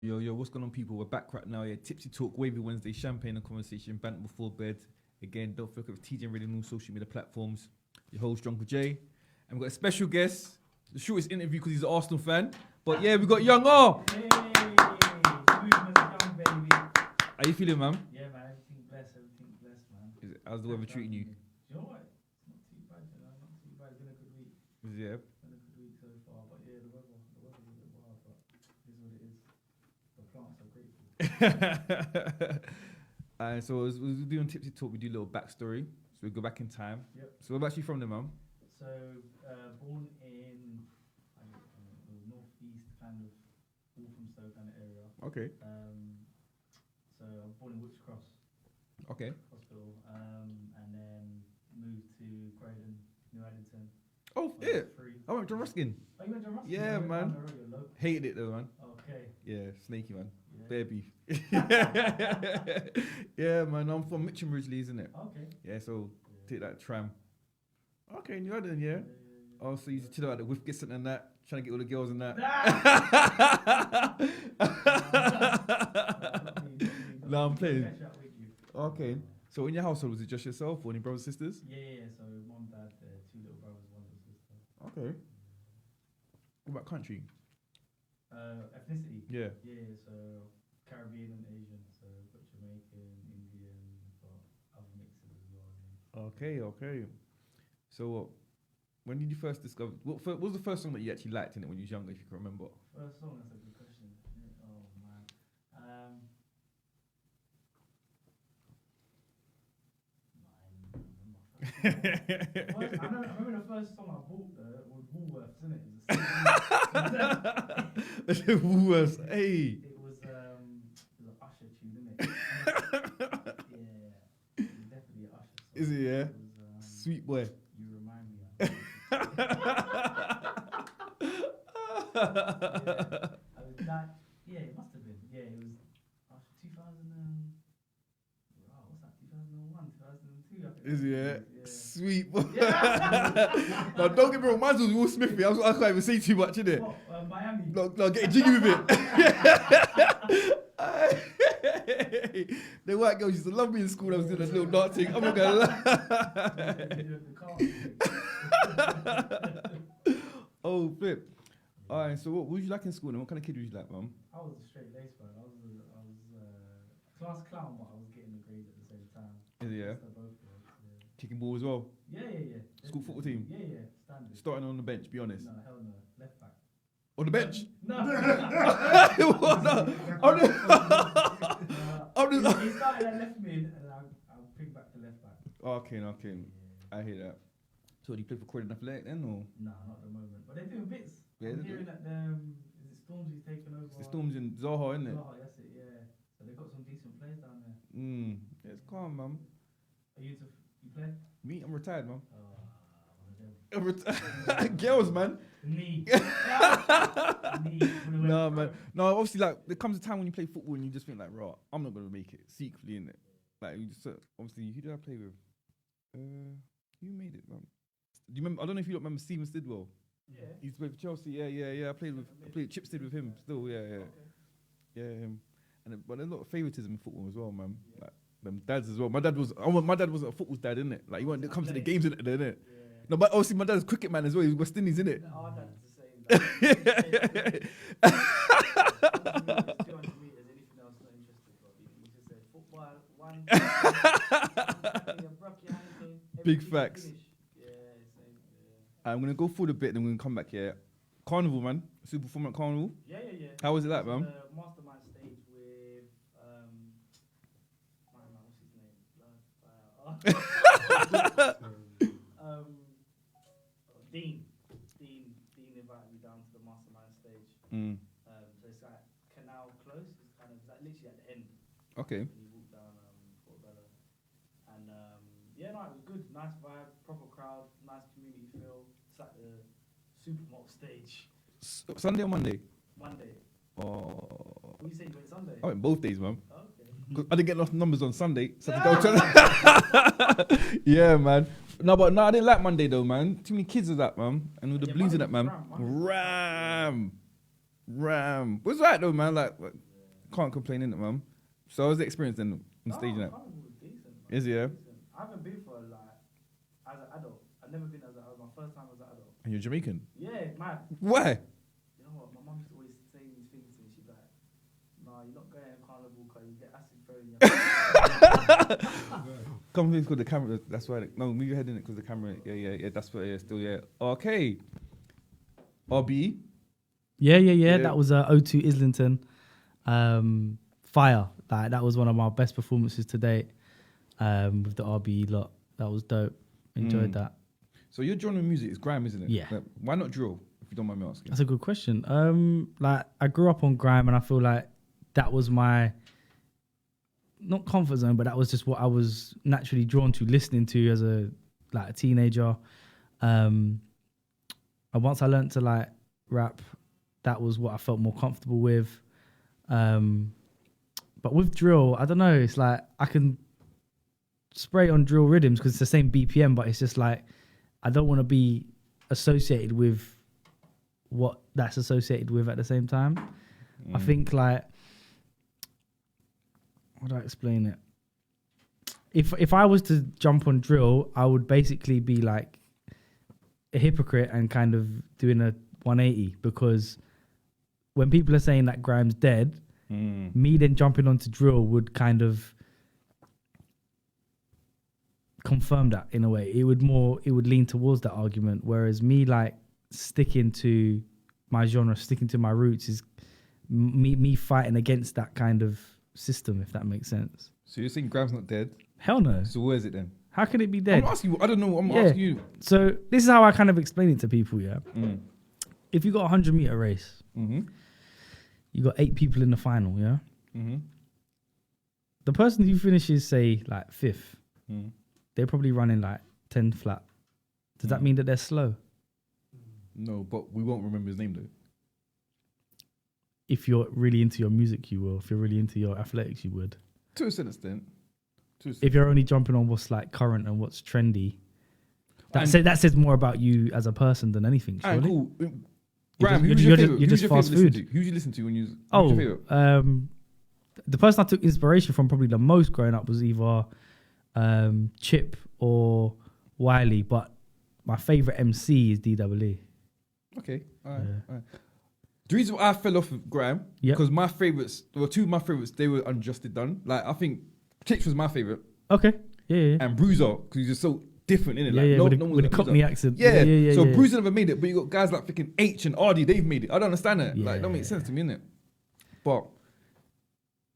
Yo, what's going on, people? We're back right now. Yeah, Tipsy Talk, Wavy Wednesday, champagne and conversation, banter before bed. Again, don't forget with TJ and Radio on social media platforms. Your host, Drunk with Jay. And we've got a special guest, the shortest interview because he's an Arsenal fan. But yeah, we got Young R. Hey, movement young, baby. How you feeling, man? Yeah, man, everything blessed, man. How's the weather treating you? You know what? It's not too bad, not too bad. It's been a good week. Yeah. Been a good week so far, but yeah, the weather's a bit wild, but it is what it is. The plants are grateful. And so as we do on Tipsy Talk, we do a little backstory. So we go back in time. Yep. So where actually from, then, man? So, born in the northeast, kind of Walthamstow kind of area. Okay. So I was born in Woods Cross Okay. Hospital, and then moved to Croydon, New Addington. Oh, when I yeah. was 3. I went to Ruskin. Oh, you went to Ruskin? Yeah, You went man. down the road, you're local. Hated it though, man. Okay. Yeah, snaky, man. Yeah. Bear beef. Yeah, man. I'm from Mitcham originally, isn't it? Okay. Yeah, so Yeah. take that tram. Okay, New Addington, yeah. Oh, so you used to chill out the whiff kissing and that, trying to get all the girls and that. No, I'm playing. Okay. So in your household, was it just yourself or any brothers and sisters? Yeah. So mom, dad, 2 little brothers, 1 little sister. Okay. What about country? Ethnicity. Yeah. Yeah. So Caribbean and Asian. So got Jamaican, Indian, but other mixes as well. Okay. So when did you first discover, what was the first song that you actually liked in it when you was younger, if you can remember? First song. That's a good question. Yeah, oh man. I remember the first song I bought was Woolworths, isn't it? It's Woolworths, hey. It was an Usher tune, isn't it? Yeah, it was definitely an Usher song. Is it, yeah? It was, Sweet boy. You remind me. Yeah, it must have been. Yeah, it was after 2000 what's that? 2001, 2002. I think. Is it, yeah? Yeah. Sweet boy. Yeah. No, don't get me wrong, mine was Will Smith. I can't even say too much, innit? What, Miami? No, get jiggy with it. The white girls used to love me in school. I was doing this little dancing. I'm not gonna lie. Oh, flip. Alright, so what was you like in school then? What kind of kid was you like, mum? I was a straight lace man. I was class clown, but I was getting the grades at the same time. Is it, yeah? So both ways, yeah. Kicking ball as well? Yeah. School football team? Yeah, standard. Starting on the bench, be honest. No, hell no. Left back. On the bench? No. What? No. He started at left mid, and I'll pick back to left back. Okay. Yeah. I hear that. So do you play for Croydon Athletic then, or? No, not at the moment. But they're doing bits. Yeah, I'm they do. hearing that is it Stormzy's taken over? It's the Storms in Zaha, isn't it? Zaha, that's it, yeah. So they've got some decent players down there. Yeah, it's calm, man. Are you play? Me, I'm retired, man. One of them. Girls, man. Knee. No, man. No, obviously, like, there comes a time when you play football and you just think, like, right, I'm not going to make it secretly, innit? Like, you just, obviously, who did I play with? Who made it, man? Do you remember? I don't know if you don't remember Steven Stidwell. Yeah. He used to play for Chelsea. Yeah. I played Chipstead with him still. Yeah. Okay. Yeah, him. But there's a lot of favoritism in football as well, man. Yeah. Like them dads as well. My dad wasn't a football dad, innit? Like he won't come to the games, innit? Yeah. No, but obviously my dad's a cricket man as well. He's West Indies, innit? No, our dad's the same. 200 meters, anything else not interested, bro. You just said football, one. Big facts. Finish. I'm gonna go through the bit, then we're gonna come back here. Carnival, man. Super performance Carnival. Yeah. How was it like, man? Mastermind stage with what's his name? Dean invited me down to the mastermind stage. So it's like Canal Close. It's kind of like literally at the end. Okay. When you walk down Portobello. And it was good. Nice vibe, proper crowd, nice community feel. It's like the supermodel stage. Sunday or Monday? Monday. Oh. What you say? You went Sunday? I went both days, man. Okay. I didn't get enough numbers on Sunday, so I had to go to. Yeah, man. No, I didn't like Monday though, man. Too many kids of that, man. And with the blues in that, man. Ram. What's right though, man? Like, Can't complain, innit, man? So how's the experience then on stage and that? Carnival was decent, man. Is it, yeah? Decent. I haven't been for like as an adult. I've never been as an adult. My first time as an adult. And you're Jamaican? Yeah, man. Why? You know what? My mum used to always say these things to me. She's like, "Nah, you're not going to Carnival because you get acid thrown in your Come here, because the camera. That's why. No, move your head in it because the camera. Yeah. That's what. Yeah, still. Yeah. Okay. RB. Yeah. That was O2 Islington. Fire. Like that was one of my best performances to date. With the RBE lot. That was dope. Enjoyed that. So your genre of music is grime, isn't it? Yeah. Like, why not drill? If you don't mind me asking. That's a good question. Like I grew up on grime, and I feel like that was my not comfort zone, but that was just what I was naturally drawn to listening to as a teenager. And once I learned to like rap, that was what I felt more comfortable with. But with drill, I don't know. It's like I can spray on drill rhythms because it's the same BPM, but it's just like I don't want to be associated with what that's associated with at the same time. I think like, how do I explain it? If I was to jump on drill, I would basically be like a hypocrite and kind of doing a 180, because when people are saying that grime's dead, me then jumping onto drill would kind of confirm that in a way. It would lean towards that argument, whereas me like sticking to my genre, sticking to my roots is me fighting against that kind of system, if that makes sense. So you're saying grime's not dead? Hell no. So where is it then? How can it be dead? I'm asking you. I don't know. I'm asking you. So this is how I kind of explain it to people. Yeah. If you got a 100-meter race, you got 8 people in the final. Yeah. The person who finishes, say, like 5th, they're probably running like 10 flat. Does that mean that they're slow? No, but we won't remember his name though. If you're really into your music, you will. If you're really into your athletics, you would. To a certain extent. If you're only jumping on what's like current and what's trendy, that says more about you as a person than anything. Surely. Cool. Grime, who's your favorite? You're just fast food. Who'd you listen to when you? Who's your favorite? The person I took inspiration from probably the most growing up was either Chip or Wiley, but my favorite MC is DWE. Okay, all right. The reason why I fell off of grime, because my favorites, well, 2 of my favorites, they were unjustly done. Like I think Chips was my favorite. Okay, yeah. And Bruiser, because he's just so different, innit? With the Cockney accent. Yeah. So Bruiser never made it, but you got guys like freaking H and RD, they've made it. I don't understand that. Like, don't make sense to me, innit? But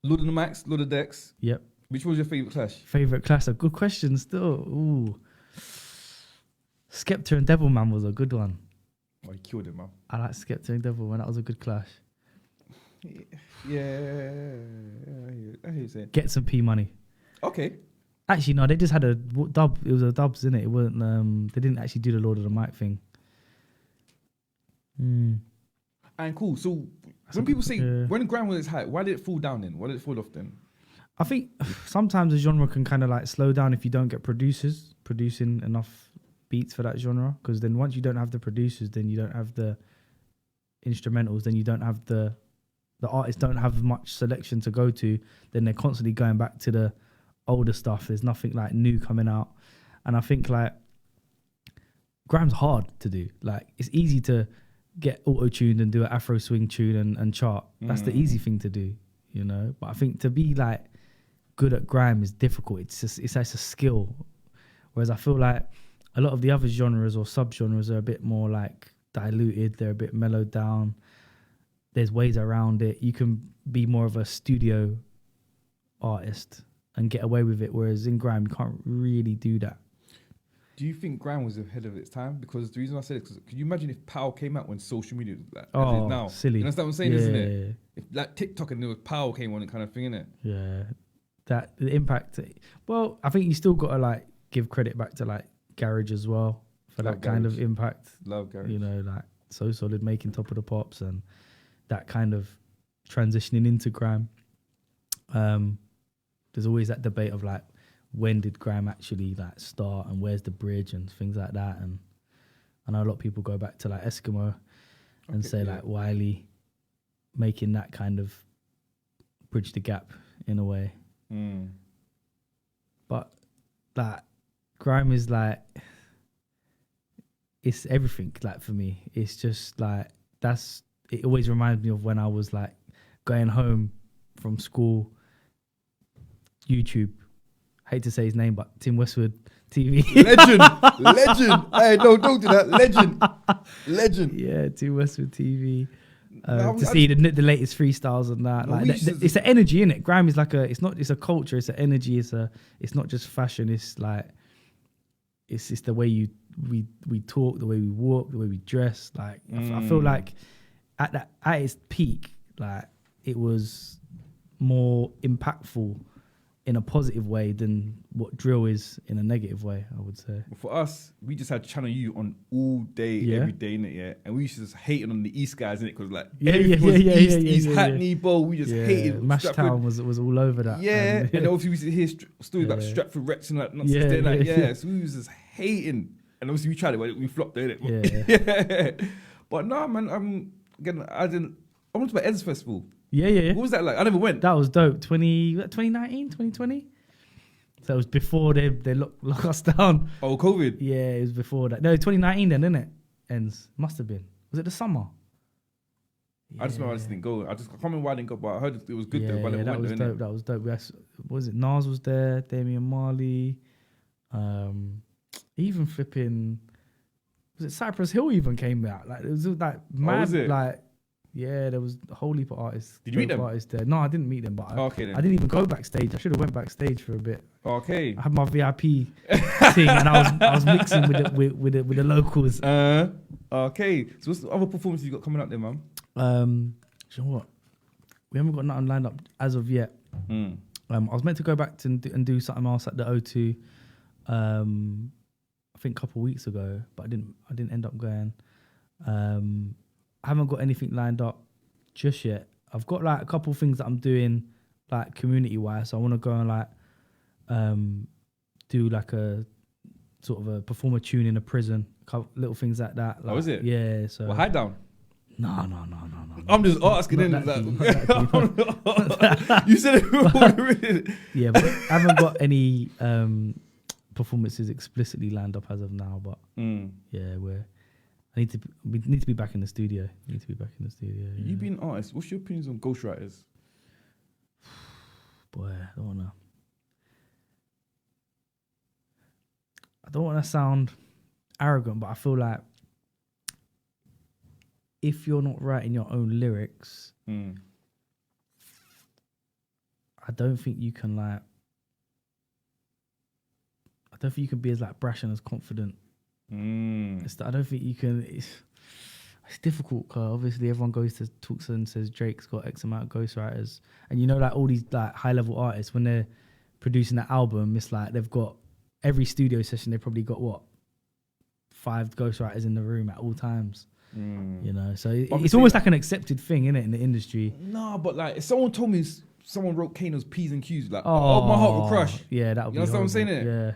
Lord of the Max, Lord of Dex. Yep. Which was your favorite clash? Favorite clash? A good question still. Ooh. Skepta and Devilman was a good one. Oh, he killed it, man. I like Skepta and Devilman. That was a good clash. Yeah. I hear you saying. Get Some P Money. Okay. Actually, no, they just had a dub. It was a dubs, innit? It wasn't. They didn't actually do the Lord of the Mic thing. And cool. So when people say when grime was high, why did it fall down then? Why did it fall off then? I think sometimes a genre can kind of like slow down if you don't get producers producing enough beats for that genre. Because then once you don't have the producers, then you don't have the instrumentals, then you don't have the artists don't have much selection to go to. Then they're constantly going back to the older stuff. There's nothing like new coming out. And I think like grime's hard to do. Like it's easy to get auto-tuned and do an Afro swing tune and chart. That's the easy thing to do, you know? But I think to be like good at grime is difficult. It's a skill. Whereas I feel like a lot of the other genres or sub-genres are a bit more like diluted. They're a bit mellowed down. There's ways around it. You can be more of a studio artist and get away with it. Whereas in grime, you can't really do that. Do you think grime was ahead of its time? Because the reason I said it, because could you imagine if Pow came out when social media was like as it is now? Silly. You understand what I'm saying, isn't it? If like TikTok and there was Pow came on and kind of thing, innit? Yeah. That the impact. Well, I think you still got to like give credit back to like Garage as well for Love that kind Garage. of impact. Love Garage. You know, like So Solid making Top of the Pops and that kind of transitioning into grime. There's always that debate of like, when did grime actually like start and where's the bridge and things like that. And I know a lot of people go back to like Eskimo and say like Wiley making that kind of bridge the gap in a way. But like grime is like, it's everything. Like for me, it's just like it always reminds me of when I was like going home from school. YouTube, hate to say his name, but Tim Westwood TV. Legend. Hey, no, don't do that. Legend. Yeah, Tim Westwood TV. No, to see the latest freestyles and that, No, like it's an energy in it. Grime is like it's a culture. It's an energy. It's not just fashion. It's like it's the way we talk, the way we walk, the way we dress. Like I feel like at its peak, like it was more impactful in a positive way than what drill is in a negative way, I would say. But for us, we just had Channel U on all day, every day, innit, yeah? And we used to just hating on the East guys, innit? Because like, everything was East, Hackney, Bow, we just hated. Mashtown was all over that. Yeah, and obviously we used to hear stories like Stratford Rex and like, so we was just hating. And obviously we tried it, but we flopped, innit? Yeah. But no, man, I went to my Eds Festival. Yeah. What was that like? I never went. That was dope. 2019, 2020? So it was before they lock us down. Oh, COVID? Yeah, it was before that. No, 2019 then, didn't it? Ends. Must have been. Was it the summer? I just remember I just didn't go. I can't remember why I didn't go, but I heard it was good though. But that was dope. That was dope. Was it Nas was there? Damian Marley. Even flipping. Was it Cypress Hill even came out? Like it was like mad. Was it? Like yeah, there was a whole heap of artists. Did you meet them? Artists there. No, I didn't meet them, but okay, then. I didn't even go backstage. I should have went backstage for a bit. Okay. I had my VIP thing, and I was mixing with the locals. Okay. So what's the other performances you got coming up there, man? You know what? We haven't got nothing lined up as of yet. I was meant to go back and do something else at the O2. I think a couple of weeks ago, but I didn't end up going. I haven't got anything lined up just yet. I've got like a couple of things that I'm doing like community wise. So I want to go and like do like a sort of a perform a tune in a prison, little things like that. Like, is it? Yeah. So Well, hide down. No. I'm just asking. Not that You said it. Yeah, but I haven't got any performances explicitly lined up as of now. But yeah, we need to be back in the studio. Yeah. You being an artist, what's your opinions on ghostwriters? Boy, I don't want to sound arrogant, but I feel like if you're not writing your own lyrics, I don't think you can be as like brash and as confident. I don't think you can. It's difficult because obviously everyone goes to talks and says Drake's got X amount of ghostwriters, and you know like all these like high level artists when they're producing that album, it's like they've got every studio session they've probably got 5 ghostwriters in the room at all times. You know, so it's almost like an accepted thing, isn't it, in the industry? No, but like if someone told me someone wrote Kano's P's and Q's, like oh my heart will crush. Yeah, that would be. You know what I'm saying? Yeah.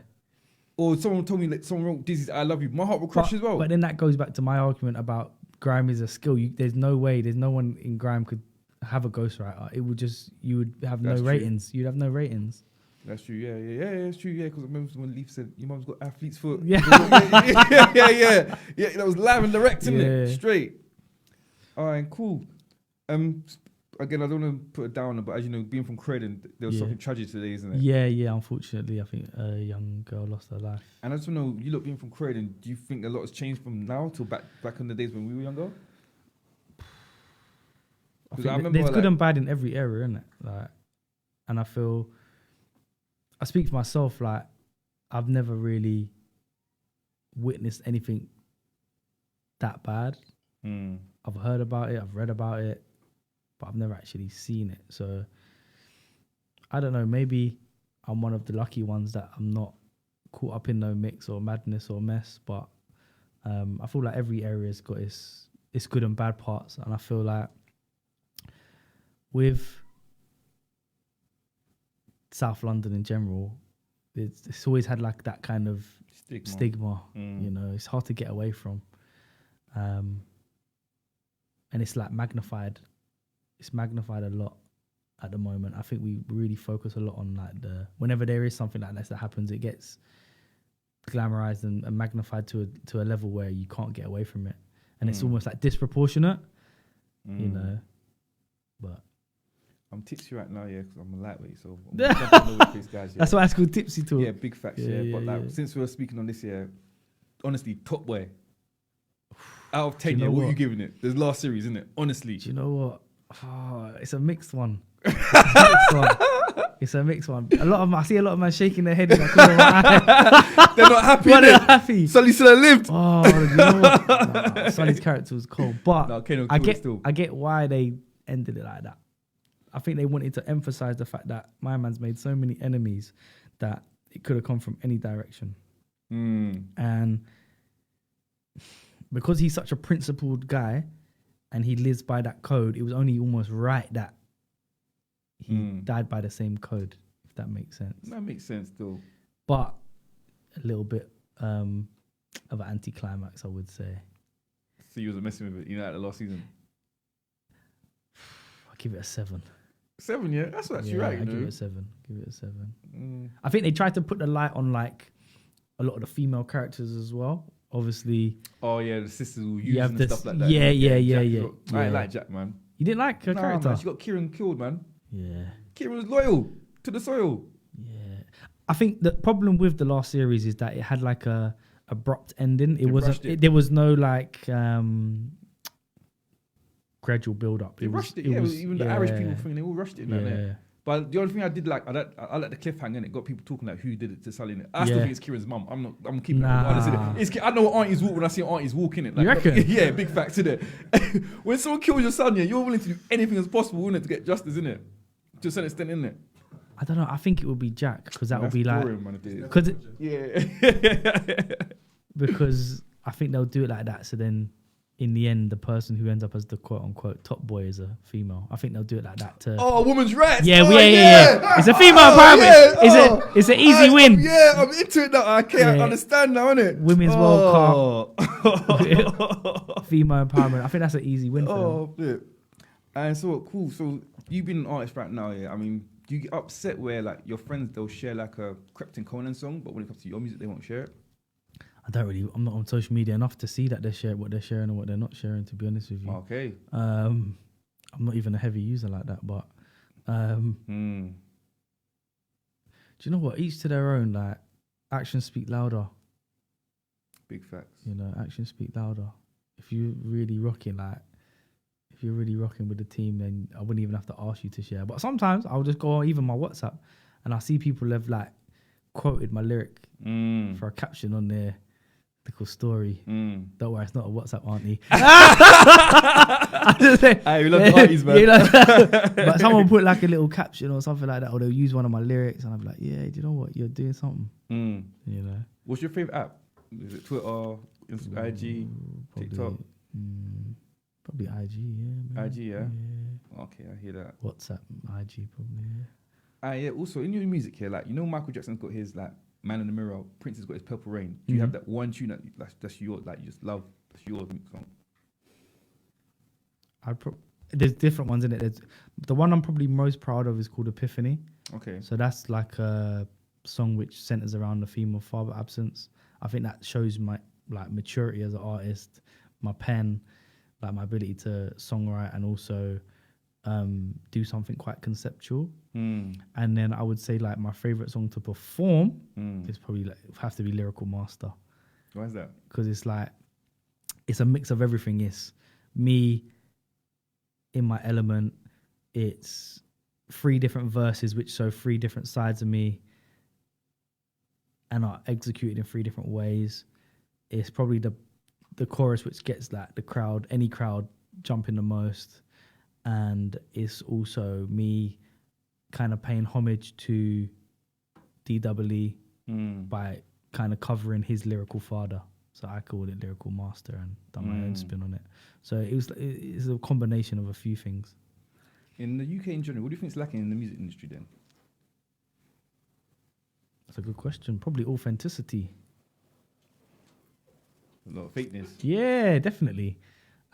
Or someone told me like someone wrote Dizzy's I Love You, my heart will crush as well. But then that goes back to my argument about grime is a skill. There's no one in grime could have a ghostwriter. It would just you would have no ratings. You'd have no ratings. That's true. Yeah, it's true. Yeah, because I remember when Leaf said your mum's got athlete's foot. Yeah. That was live and direct, isn't it? Straight. All right, cool. Again, I don't want to put it down, but as you know, being from Croydon, there was something tragic today, isn't it? Yeah. Unfortunately, I think a young girl lost her life. And I just want to know, you look being from Croydon, do you think a lot has changed from now till back in the days when we were younger? I remember there's good and bad in every area, isn't it? Like, and I feel, I speak for myself, like, I've never really witnessed anything that bad. I've heard about it, I've read about it, but I've never actually seen it. So I don't know, maybe I'm one of the lucky ones that I'm not caught up in no mix or madness or mess, but I feel like every area's got its good and bad parts, and I feel like with South London in general, it's always had like that kind of stigma. You know, it's hard to get away from. And it's like magnified. It's magnified a lot. at the moment. I think we really focus a lot on like whenever there is something like this that happens, it gets glamorized and magnified to a level where you can't get away from it, and it's almost like disproportionate, you know. But I'm tipsy right now, yeah, because I'm a lightweight, so I'm jumping all over these guys. Yeah. that's why it's called Tipsy Talk. Yeah, big facts. Yeah, but like since we were speaking on this, honestly, top boy. Out of 10, you know what are you what? giving it? There's last series, isn't it? Honestly. Do you know what? Oh, it's a mixed one. It's a mixed one. I see a lot of men shaking their head in that corner of my eye. They're not happy. But they're innit? happy. Sully still lived. Oh, you know what? Nah, Sully's character was cold, but No, Kano I killed it still. get why they ended it like that. I think they wanted to emphasize the fact that my man's made so many enemies that it could have come from any direction, and because he's such a principled guy and he lives by that code, it was only almost right that he died by the same code, if that makes sense. That makes sense still. But a little bit of an anticlimax, I would say. So you wasn't messing with it, like the last season? I'll give it a 7. 7, yeah? That's actually right, I you give know? it a 7. Give it a 7. I think they tried to put the light on like a lot of the female characters as well. Obviously. Oh yeah, the sisters will use You have and this- stuff like that. yeah. I ain't like Jack, man. You didn't like her character? Man, she got Kieran killed, man. Yeah. Kieran was loyal to the soil. Yeah. I think the problem with the last series is that it had like a abrupt ending. It They wasn't. rushed it. There was no like gradual build up. They rushed it, yeah. Even the Irish people thing, they all rushed it. Like that. But the only thing I did like, I like the cliffhanger, and it got people talking like who did it to Sully. Innit? I still think it's Kieran's mum. I'm keeping it honest. Innit? I know what aunties walk when I see aunties walking it. Like, You reckon? Yeah, big facts in it. When someone kills your son, yeah, you're willing to do anything as possible, innit, to get justice, innit? To a certain extent, innit? I don't know. I think it would be Jack because that would be like because because I think they'll do it like that. So then, in the end, the person who ends up as the quote unquote top boy is a female. I think they'll do it like that. Oh, women's rights. Yeah, oh, yeah. It's a female empowerment. It's an easy win. Yeah, I'm into it now. I understand now, innit? Women's World Cup. Female empowerment. I think that's an easy win for them. Oh, flip. And so cool. So you've been an artist right now, yeah. I mean, do you get upset where like your friends they'll share like a Krypton Conan song, but when it comes to your music, they won't share it? I'm not on social media enough to see that they share what they're sharing and what they're not sharing, to be honest with you. Okay. I'm not even a heavy user like that, but do you know what? Each to their own. Like, actions speak louder. Big facts. You know, actions speak louder. If you're really rocking with the team, then I wouldn't even have to ask you to share. But sometimes I'll just go on even my WhatsApp and I see people have like quoted my lyric for a caption on their little story. Don't worry, it's not a WhatsApp auntie. Hey, we love the aunties, man. But someone put like a little caption or something like that, or they'll use one of my lyrics, and I'll be like, yeah, do you know what? You're doing something. You know. What's your favorite app? Is it Twitter, IG, TikTok? Probably IG, yeah. IG, yeah? Okay, I hear that. WhatsApp, IG, probably, yeah. Yeah. Also, in your music here, like, you know, Michael Jackson's got his like Man in the Mirror. Prince has got his Purple Rain. Do you have that one tune that's your, like, you just love? That's your song. There's different ones in it. There's the one I'm probably most proud of is called Epiphany. Okay. So that's like a song which centers around the theme of father absence. I think that shows my like maturity as an artist, my pen, like my ability to songwrite and also do something quite conceptual. And then I would say like my favorite song to perform is probably like have to be Lyrical Master. Why is that? Because it's like it's a mix of everything. It's me in my element. It's 3 different verses which show 3 different sides of me and are executed in 3 different ways. It's probably the chorus which gets like any crowd jumping the most, and it's also me kind of paying homage to DWE by kind of covering his lyrical father. So I called it Lyrical Master and done my own spin on it. So it's a combination of a few things. In the UK in general, what do you think is lacking in the music industry then? That's a good question. Probably authenticity. A lot of fakeness. Yeah, definitely.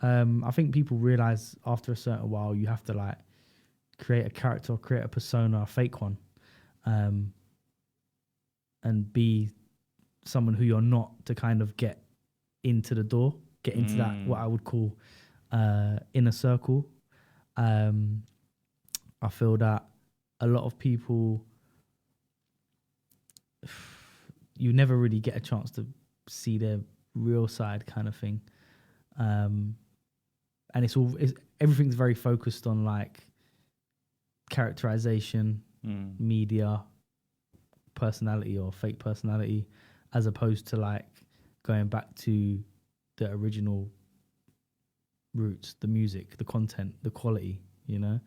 I think people realize after a certain while you have to like create a character or create a persona, a fake one, and be someone who you're not to kind of get into the door, get into that, what I would call inner circle. I feel that a lot of people, you never really get a chance to see their real side kind of thing. And everything's very focused on like characterization, media, personality or fake personality, as opposed to like going back to the original roots, the music, the content, the quality, you know.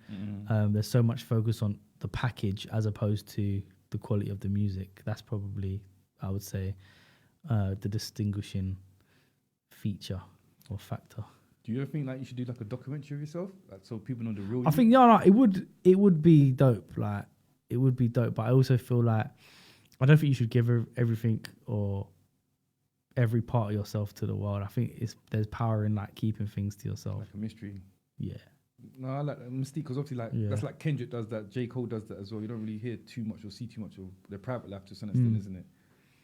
There's so much focus on the package as opposed to the quality of the music. That's probably, I would say, the distinguishing feature or factor. Do you ever think like you should do like a documentary of yourself, like so people know the real? I think it would be dope. Like it would be dope, but I also feel like I don't think you should give everything or every part of yourself to the world. I think there's power in like keeping things to yourself. Like a mystery. Yeah. No, I like Mystique because obviously like that's like Kendrick does that, J. Cole does that as well. You don't really hear too much or see too much of their private life to some extent, isn't it?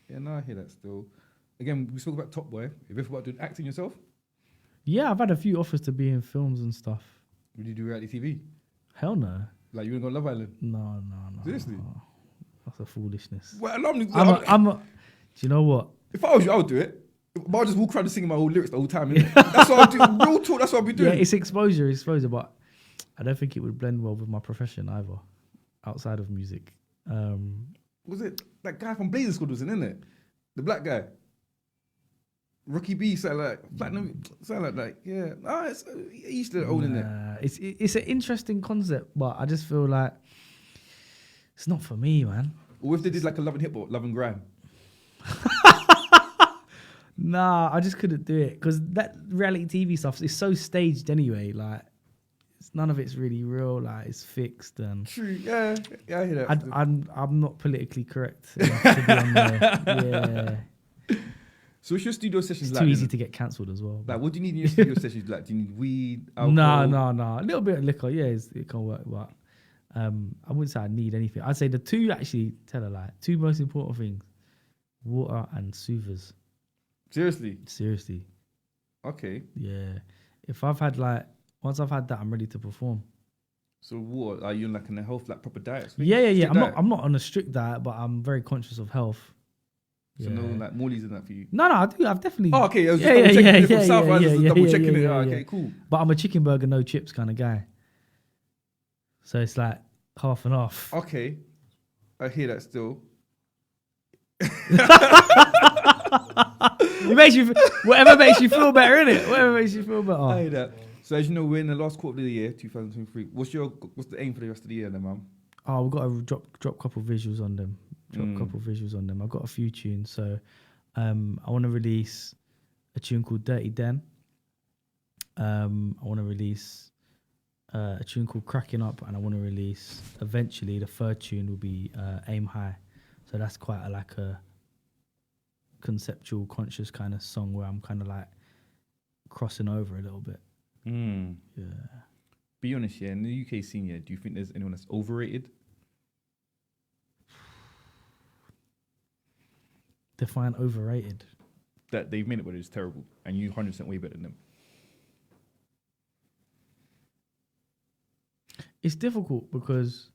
Yeah, no, I hear that still. Again, we spoke about Top Boy. Have you ever about doing acting yourself? Yeah, I've had a few offers to be in films and stuff. Would you do reality TV? Hell no. Like you wouldn't go Love Island? No. Seriously? No. That's a foolishness. Well, do you know what? If I was you, I would do it. But I'll just walk around and sing my old lyrics the whole time. Innit? That's what I'll do. Real talk, that's what I'll be doing. Yeah, it's exposure, but I don't think it would blend well with my profession either, outside of music. Was it that guy from Blazer Squad was in it? The black guy? Rookie B, something like platinum, something like that. Yeah, he used to own it. It's an interesting concept, but I just feel like it's not for me, man. Or if they did like a Love and Hip Hop, Love and Grime. Nah, I just couldn't do it because that reality TV stuff is so staged anyway. Like, none of it's really real. Like, it's fixed and. True. Yeah, I hear that. I'm not politically correct enough to be on there. Yeah. So what's your studio sessions It's like? too easy to get cancelled as well. Like, what do you need in your studio sessions? Like, do you need weed, alcohol? No. A little bit of liquor, yeah, it can work. But I wouldn't say I need anything. I'd say the two two most important things: water and soothers. Seriously. Okay. Yeah. Once I've had that, I'm ready to perform. So what? Are you like in a health, like proper diet? Yeah. I'm not on a strict diet, but I'm very conscious of health. So no like Morley's in that for you? No, I do. I've definitely. Oh, okay. I was just double checking it from South. I was just double checking it. Yeah. Okay, cool. But I'm a chicken burger, no chips kind of guy. So it's like half and half. Okay. I hear that still. Whatever makes you feel better, innit? Whatever makes you feel better. I hear that. So as you know, we're in the last quarter of the year, 2023. What's the aim for the rest of the year then, man? Oh, we've got to drop a couple of visuals on them. I've got a few tunes. So I want to release a tune called Dirty Den. I want to release a tune called Cracking Up, and I want to release, eventually, the third tune will be Aim High. So that's quite a conceptual, conscious kind of song where I'm kind of like crossing over a little bit. Yeah. Be honest, yeah, in the UK scene, yeah, do you think there's anyone that's overrated? Define overrated. That they've made it, but it's terrible, and you 100% way better than them. It's difficult because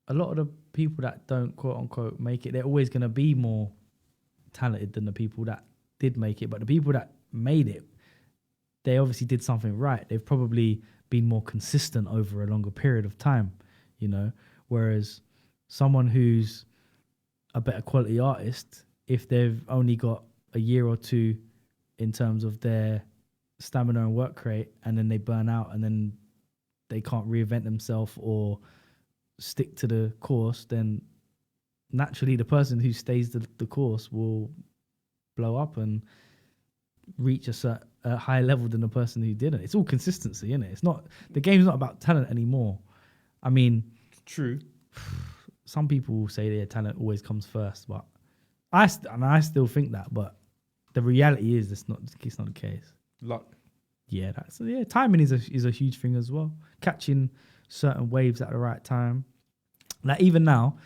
a lot of the people that don't quote unquote make it, they're always going to be more talented than the people that did make it. But the people that made it, they obviously did something right. They've probably been more consistent over a longer period of time, you know, whereas someone who's a better quality artist, if they've only got a year or two in terms of their stamina and work rate, and then they burn out and then they can't reinvent themselves or stick to the course, then naturally the person who stays the course will blow up and reach a higher level than the person who didn't. It's all consistency, isn't it? It's not, the game's not about talent anymore. I mean, true. Some people will say their talent always comes first, but I still think that. But the reality is, it's not the case. Luck. Yeah, timing is a huge thing as well. Catching certain waves at the right time. Like even now,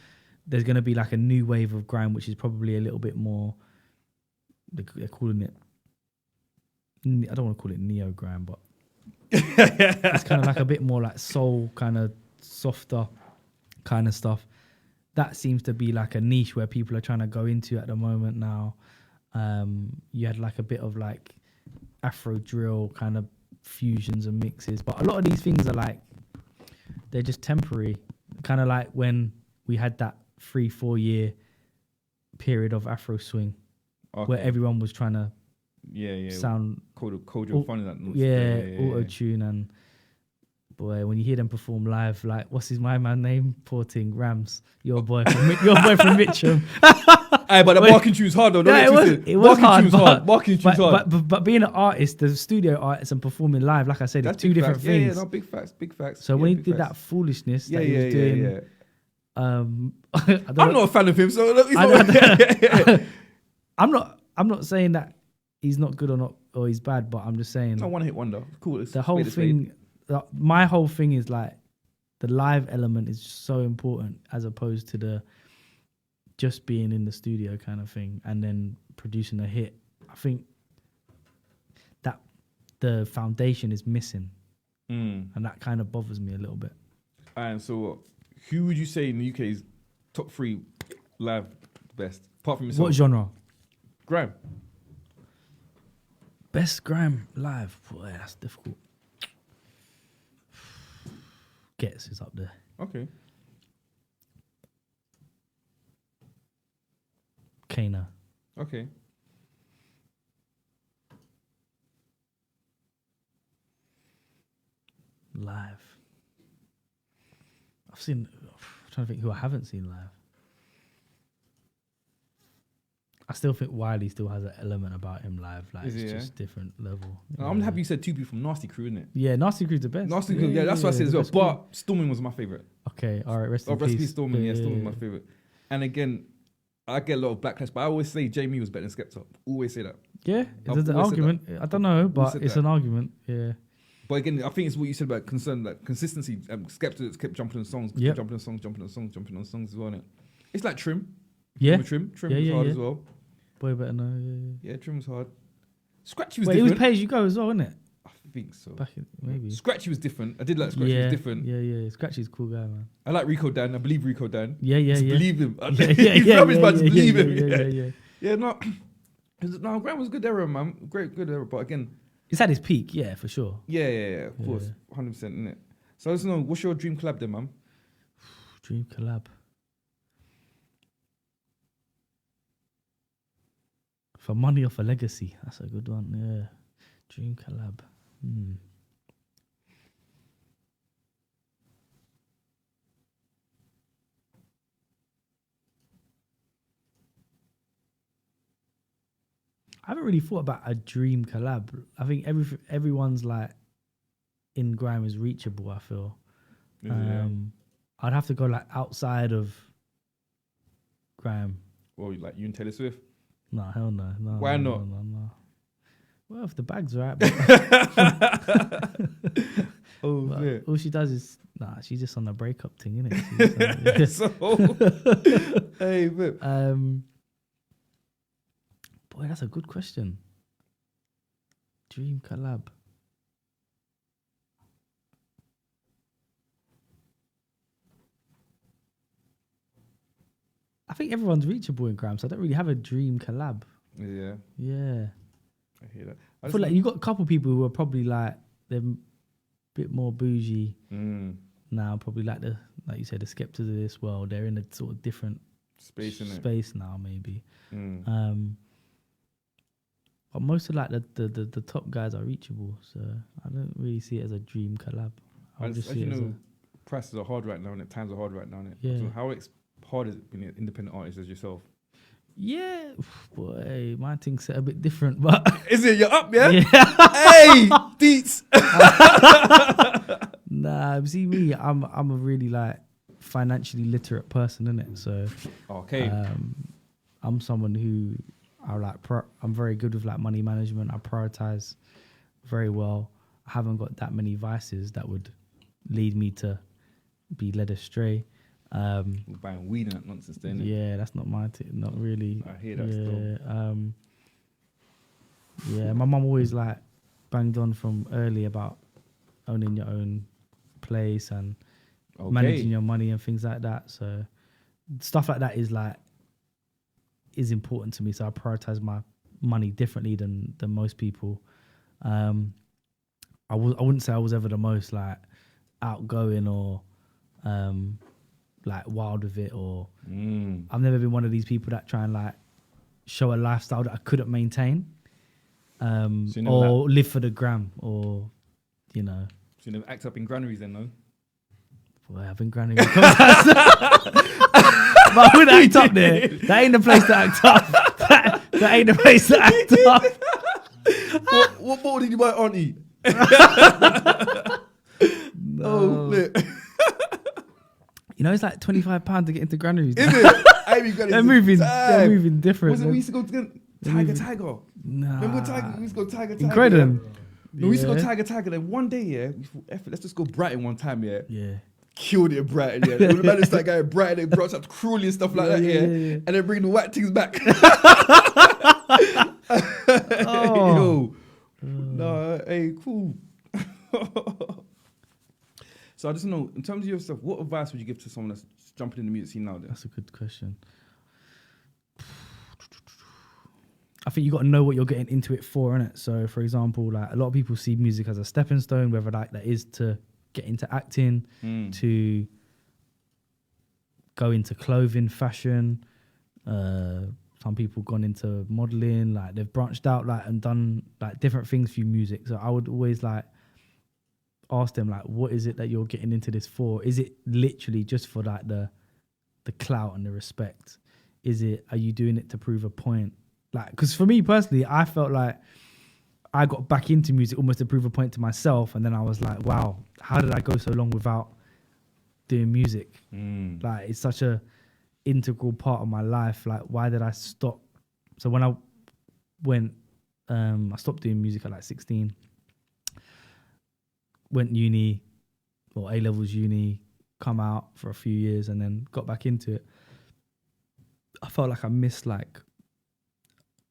there's gonna be like a new wave of grime, which is probably a little bit more. They're calling it. I don't want to call it neo grime, but it's kind of like a bit more like soul, kind of softer, kind of stuff. That seems to be like a niche where people are trying to go into at the moment now. You had like a bit of like Afro drill kind of fusions and mixes, but a lot of these things are like they're just temporary. Kind of like when we had that 3-4 year period of Afro swing, where everyone was trying to sound Kojo fun that auto tune, and boy, when you hear them perform live, like what's his my man name? Porting Rams, your boy from Mitcham. Aye, but the barking tune's hard though. Yeah, it was hard. Barking tune's hard. But being an artist, the studio artist and performing live, like I said, That's it's two different things. Yeah, no, big facts. So when he did that foolishness that he was doing, I'm not a fan of him, so I'm not saying that he's not good or he's bad, but I'm just saying I want to hit wonder. Cool. The whole thing, my whole thing is like the live element is so important as opposed to the just being in the studio kind of thing and then producing a hit. I think that the foundation is missing, and that kind of bothers me a little bit. And so, who would you say in the UK is top 3 live best apart from yourself? What genre? Grime. Best grime live. Boy, that's difficult. Gets is up there. Okay. Kana. Okay. Live. I'm trying to think who I haven't seen live. I still think Wiley still has an element about him live. Like it's just different level. I'm happy you said 2 people from Nasty Crew, innit? Yeah, Nasty Crew's the best. Nasty Crew, that's what I said as well. But Storming was my favourite. Okay, all right, rest in peace. Storming, Storming was my favourite. And again, I get a lot of backlash, but I always say Jamie was better than Skepta. Always say that. Yeah, it's an argument. I don't know, but it's an argument. Yeah. But again, I think it's what you said about consistency. Skepta kept jumping on songs, jumping on songs as well, innit? It's like Trim. Yeah. Trim was hard as well. Boy better know. Yeah, Trim was hard. Scratchy was different. different. He was Pay As You Go as well, isn't it? I think so. Maybe. Scratchy was different. I did like Scratchy was different. Yeah. Scratchy's a cool guy, man. I like Rico Dan. I believe Rico Dan. Yeah. Believe him. He's rubbish, but just believe him. Yeah. No, Grime was a good era, man. Good era. But again, it's at his peak, yeah, for sure. Yeah, of course. 100%, innit? So let's know, what's your dream collab then, man? Dream collab. For money or for legacy? That's a good one, yeah. Dream collab. I haven't really thought about a dream collab. I think everyone's like in grime is reachable, I feel. I'd have to go like outside of grime. Well, like you and Taylor Swift? No, hell no. Why not? No. Well, if the bag's right. But all she does is, she's just on a breakup thing, innit? Hey, babe. Boy, that's a good question. Dream collab. I think everyone's reachable in grime, so I don't really have a dream collab. Yeah. I hear that. I feel like you got a couple people who are probably like they're a bit more bougie now. Probably like you said, the Skeptas of this world. They're in a sort of different space now, maybe. But most of like the top guys are reachable, so I don't really see it as a dream collab. I just see it as prices are hard right now, and times are hard right now, innit? Yeah. So how hard is it being an independent artist as yourself? Yeah, boy, my thing's set a bit different, but is it? You're up, yeah? Hey, Deets. Nah, see me, I'm a really like financially literate person, innit? So okay, I'm someone who I'm very good with like money management. I prioritize very well. I haven't got that many vices that would lead me to be led astray. We're buying weed and that nonsense, then. Yeah, that's not my not really. I hear that still. Yeah, my mum always like banged on from early about owning your own place and managing your money and things like that. So stuff like that is important to me. So I prioritize my money differently than most people. I wouldn't say I was ever the most like outgoing or like wild with it, or I've never been one of these people that try and like show a lifestyle that I couldn't maintain, or live for the gram, or you know. So you never act up in granaries then, no? Boy, I've been granaries. But I would act up there. That ain't the place to act up. That ain't the place to act up. What ball did you buy, auntie? No. Oh, flip. You know, it's like £25 to get into granaries. Is it? I ain't been They're moving different. Was it we used to go to Tiger? Nah. Remember Tiger? We used to go Tiger. In Croydon? Yeah. No, we used to go Tiger. Then one day, yeah, we thought, F it, let's just go Brighton one time, yeah. Yeah. Killed it in Brighton, yeah. The man started going Brighton, they brought up cruelly and stuff like that, yeah. And then bring the white things back. Yo. No, hey, cool. So I just know, in terms of yourself, what advice would you give to someone that's jumping in the music scene now? Then? That's a good question. I think you got to know what you're getting into it for, innit? So, for example, like a lot of people see music as a stepping stone, whether like that is to get into acting, to go into clothing, fashion. Some people gone into modeling, like they've branched out like and done like different things through music. So I would always like ask them like, what is it that you're getting into this for? Is it literally just for like the clout and the respect? Are you doing it to prove a point? Like, because for me personally, I felt like I got back into music almost to prove a point to myself, and then I was like, wow, how did I go so long without doing music? Like, it's such a integral part of my life. Like, why did I stop? So when I went, I stopped doing music at like 16. Went uni, or A-levels uni, come out for a few years and then got back into it. I felt like I missed like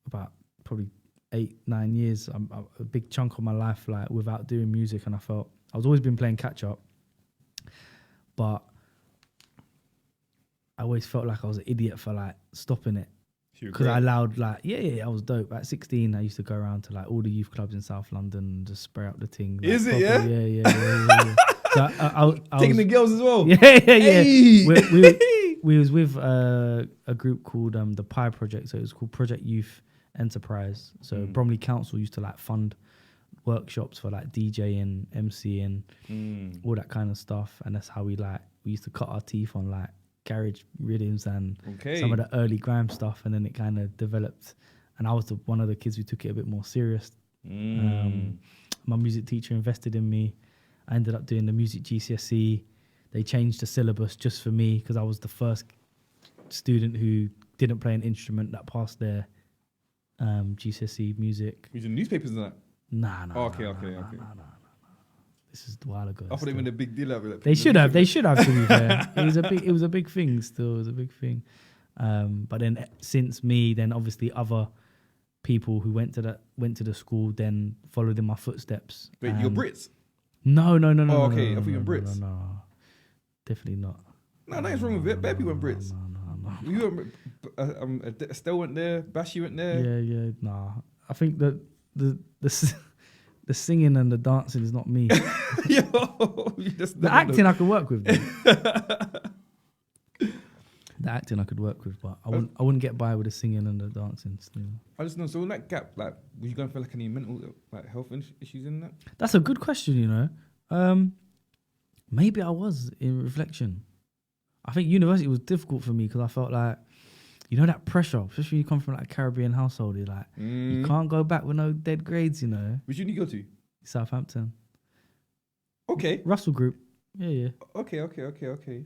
about probably 8-9 years, a big chunk of my life like without doing music, and I felt I was always been playing catch up, but I always felt like I was an idiot for like stopping it. Because I allowed like, I was dope. At 16, I used to go around to like all the youth clubs in South London and just spray up the thing. Like, is it, yeah? Yeah. So I was taking the girls as well? Yeah. Hey. We was with a group called the Pi Project. So it was called Project Youth Enterprise. So Bromley Council used to like fund workshops for like DJing, MCing, all that kind of stuff. And that's how we used to cut our teeth on like garage rhythms and some of the early grime stuff, and then it kind of developed, and I was one of the kids who took it a bit more serious. My music teacher invested in me. I ended up doing the music GCSE. They changed the syllabus just for me because I was the first student who didn't play an instrument that passed their GCSE music. Was in newspapers and that? Nah. Okay. This is a while ago. I thought they made a big deal out of it. They should have. To be fair, it was a big thing. Still, it was a big thing. But then since me, then obviously other people who went to the school then followed in my footsteps. Wait, you're Brits? No. Oh, okay. I thought you were Brits. No, definitely not. No, nothing's wrong with it. Baby went Brits. No. You went. Estelle went there. Bashi went there. Yeah. Nah, I think that the singing and the dancing is not me. Yo, the acting I could work with. The acting I could work with, but I wouldn't get by with the singing and the dancing. Still. I just know. So in that gap, like, were you going for like any mental like health issues in that? That's a good question. You know, maybe I was in reflection. I think university was difficult for me because I felt like, you know, that pressure, especially when you come from like a Caribbean household, you're like, you can't go back with no dead grades, you know. Which uni you go to? Southampton. Okay. Russell Group. Yeah. Okay.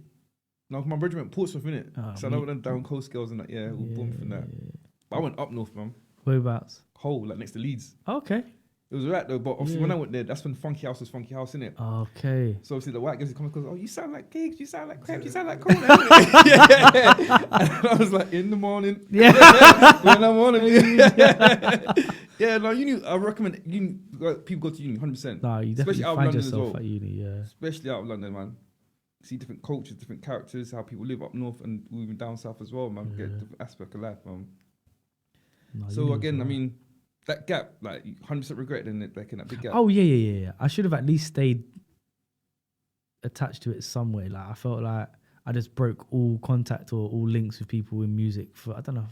No, my regiment Portsmouth, innit? So I know them down coast girls and that, all boom from that. Yeah. But I went up north, man. Whereabouts? Hull, like next to Leeds. Okay. It It was alright though, but obviously when Yeah. I went there, that's when Funky House was Funky House, innit? Okay. So obviously the white girls would come and go, oh, you sound like Gigs, you sound like Craig, you sound like Conan. Yeah. And I was like, in the morning. Yeah. When I'm on it. Yeah, no, uni, I recommend people go to uni, 100%. No, you Especially definitely out of find London as yourself well. at uni. Yeah. Especially out of London, man. See different cultures, different characters, how people live up north and even down south as well, man. Get a Yeah. different aspect of life, man. No, So uni was again, I alright. mean, that gap, like, you 100% regret in it, like in that big gap. Oh yeah. I should have at least stayed attached to it some way. Like I felt like I just broke all contact or all links with people in music. For I don't know.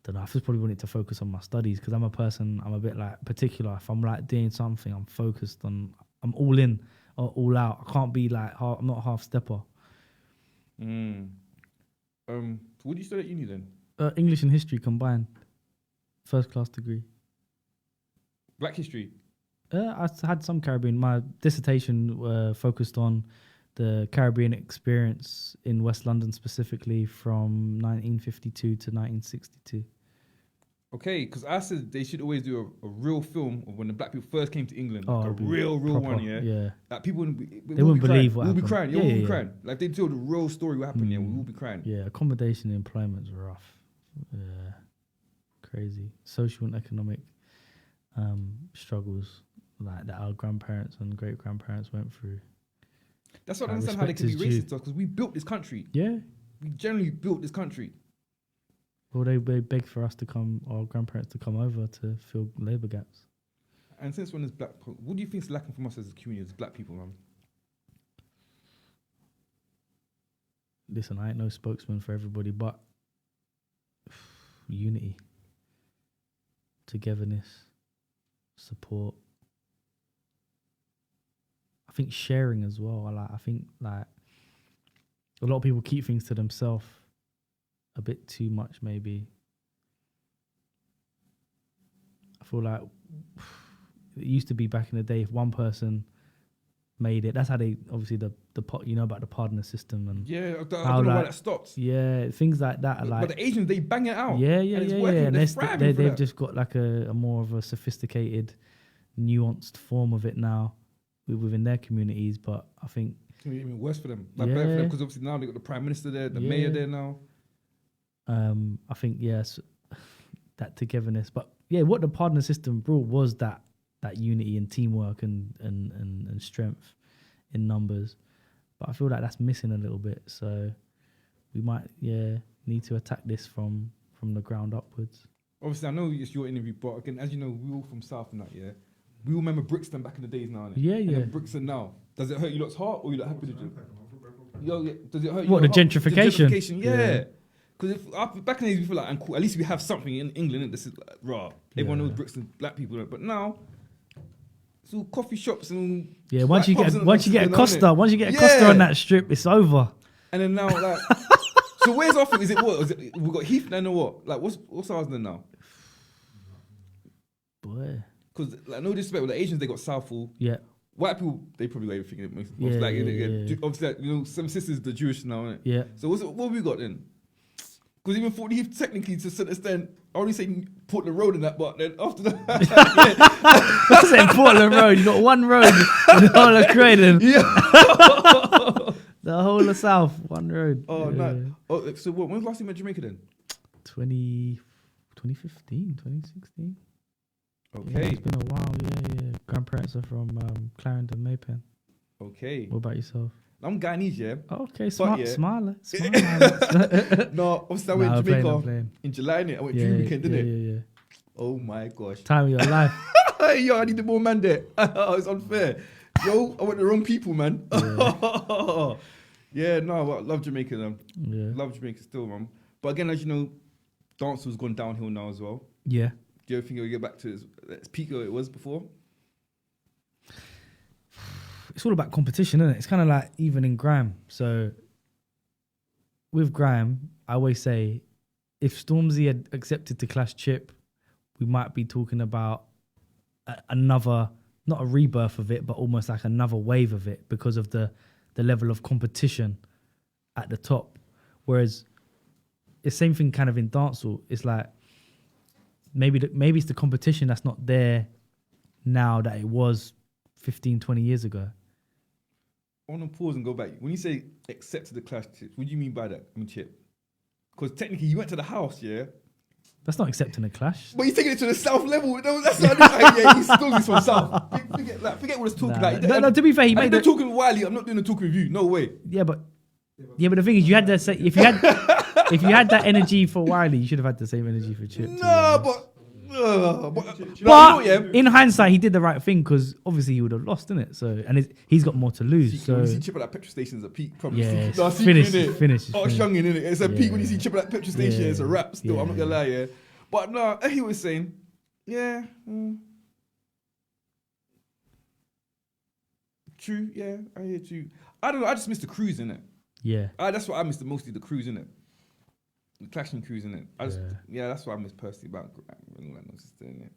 I just probably wanted to focus on my studies because I'm a person. I'm a bit like particular. If I'm like doing something, I'm focused on. I'm all in or all out. I can't be like I'm not a half stepper. So what do you study at uni then? English and history combined, 1st class degree. Black history. I had some Caribbean. My dissertation focused on the Caribbean experience in West London, specifically from 1952 to 1962. Okay, because I said they should always do a real film of when the black people first came to England. Oh, Like a it'd be real proper, one, yeah? Yeah. Like people wouldn't They wouldn't believe what We'll be happened. crying. Yeah, Yeah, we'll be yeah. crying. Like they tell the real story what happened, yeah, we will be crying. Yeah, accommodation and employment's rough. Yeah. Crazy. Social and economic struggles like that our grandparents and great grandparents went through. That's what I Like, understand how they can be respect is racist to us, because we built this country. Yeah. We generally built this country. Well, they begged for us to come, our grandparents to come over to fill labour gaps. And since when is what do you think is lacking from us as a community, as black people, man? Listen, I ain't no spokesman for everybody, but unity, togetherness, support. I think sharing as well. I think like a lot of people keep things to themselves a bit too much, maybe. I feel like it used to be back in the day, if one person made it, that's how they, obviously you know about the partner system and Yeah, I don't How know why like- that stopped. yeah, things like that are But like the Asians, they bang it out. yeah, and it's yeah. working, And they're they're thriving for they've that. just got like a more of a sophisticated, nuanced form of it now within their communities. But I think It's gonna be even worse for them. Like better for them, Yeah. because obviously now they got the prime minister there, the Yeah. mayor there now. I think yes, that togetherness. But yeah, what the partner system brought was that unity and teamwork and strength in numbers. But I feel like that's missing a little bit. So we might need to attack this from the ground upwards. Obviously, I know it's your interview, but again, as you know, we all from South and that, yeah. We all remember Brixton back in the days now, innit? Yeah, And yeah. then Brixton now. Does it hurt you lot's heart, or you lot happy to do? Yo, yeah, does it hurt What, your the heart? gentrification? The gentrification, yeah. Yeah. Because back in the days, we feel like, cool, at least we have something in England, and this is like, raw. Everyone Yeah. knows Brixton, black people, but now it's all coffee shops and Yeah, once you black get pubs and once you get a going on, innit? Costa, Yeah. on that strip, it's over. And then now, like, so where's our thing? Is it what? Is it, we got Heath then or what? Like, what's ours then now? Boy. Because like, no disrespect, with the Asians they got Southall. Yeah. White people, they probably got everything. Most, Yeah, like, yeah. obviously, like, some sisters the Jewish now, innit? Yeah. So what have we got then? Because even for Heath, technically, to a certain extent, I already say Portland Road and that, but then after that, That's in Portland Road. You got one road in the whole of Croydon. The whole of South, one road. oh Yeah. no. Oh, so what? When was the last time you went to Jamaica then? 2015, 2016. Yeah, Okay, it's been a while. Yeah. Grandparents are from Clarendon, Maypen. okay. What about yourself? I'm Guyanese, yeah. Okay, But, yeah. smiler. No, obviously I went to I'm Jamaica playing. in July, innit? I went Yeah, June weekend, didn't it? yeah. Oh my gosh. Time of your life. Yo, I need more man there. It's unfair. Yo, I went the wrong people, man. Yeah, no, I love Jamaica, man. Yeah. Love Jamaica still, man. But again, as you know, dance has gone downhill now as well. Yeah. Do you ever think it'll get back to its peak where it was before? It's all about competition, isn't it? It's kind of like even in Grime. So with Grime, I always say if Stormzy had accepted to clash Chip, we might be talking about another, not a rebirth of it, but almost like another wave of it because of the level of competition at the top. Whereas it's the same thing kind of in dancehall. It's like maybe it's the competition that's not there now that it was 15, 20 years ago. I want to pause and go back. When you say accepted the clash, Tips, what do you mean by that? I mean, Chip, because technically you went to the house, yeah. That's not accepting a clash. But he's taking it to the south level. That's what I mean. Yeah, he's still from south. Forget what it's talking like. No, to be fair, he made the talking with Wiley. I'm not doing the talking with you. No way. Yeah, but the thing is, you had that. If you had that energy for Wiley, you should have had the same energy for Chip. But in hindsight, he did the right thing because obviously he would have lost, innit? So he's got more to lose. So when you see Chip at that petrol station, it's a peak. Probably. Yeah, finish. Oh, shunging, innit? It's a peak when you see Chip at that petrol station. It's a wrap. Still, I'm not gonna lie, yeah. But no, he was saying, yeah. True, yeah, I hear you. I don't know, I just missed the cruise, innit? Yeah. That's what I missed mostly, the cruise, innit? The clashing cruise, innit? That's what I missed personally about innit?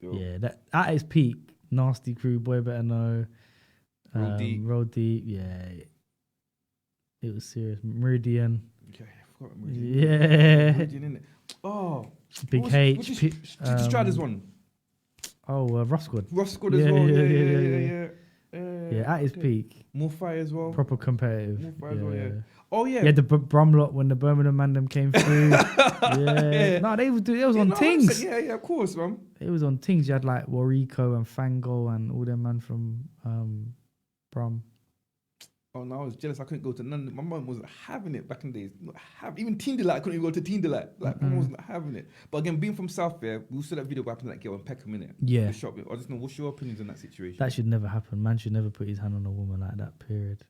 Yeah, that at its peak, Nasty Crew, Boy Better Know, Roll Deep, yeah. It was serious. Meridian. Yeah, I forgot Meridian. Yeah. Meridian, innit? Oh. Big H. Strider's one. Oh, Rough Squad. Rough Squad as well. Yeah. Yeah, at its peak. More fire as well. Proper competitive. More fire as well, yeah. Oh, yeah. Yeah, the Brumlot when the Birmingham man them came through. Yeah. No, it was on things. Yeah, of course, man. It was on things. You had like Wariko and Fango and all them man from Brum. Oh no, I was jealous. I couldn't go to none. My mum wasn't having it back in the days. Even Teen Delight, I couldn't even go to Teen Delight. Like, my mum wasn't having it. But again, being from South there, we saw that video what happened to that girl in Peckham, innit? Yeah. The shop. I just know, what's your opinions on that situation? That should never happen. Man should never put his hand on a woman like that, period.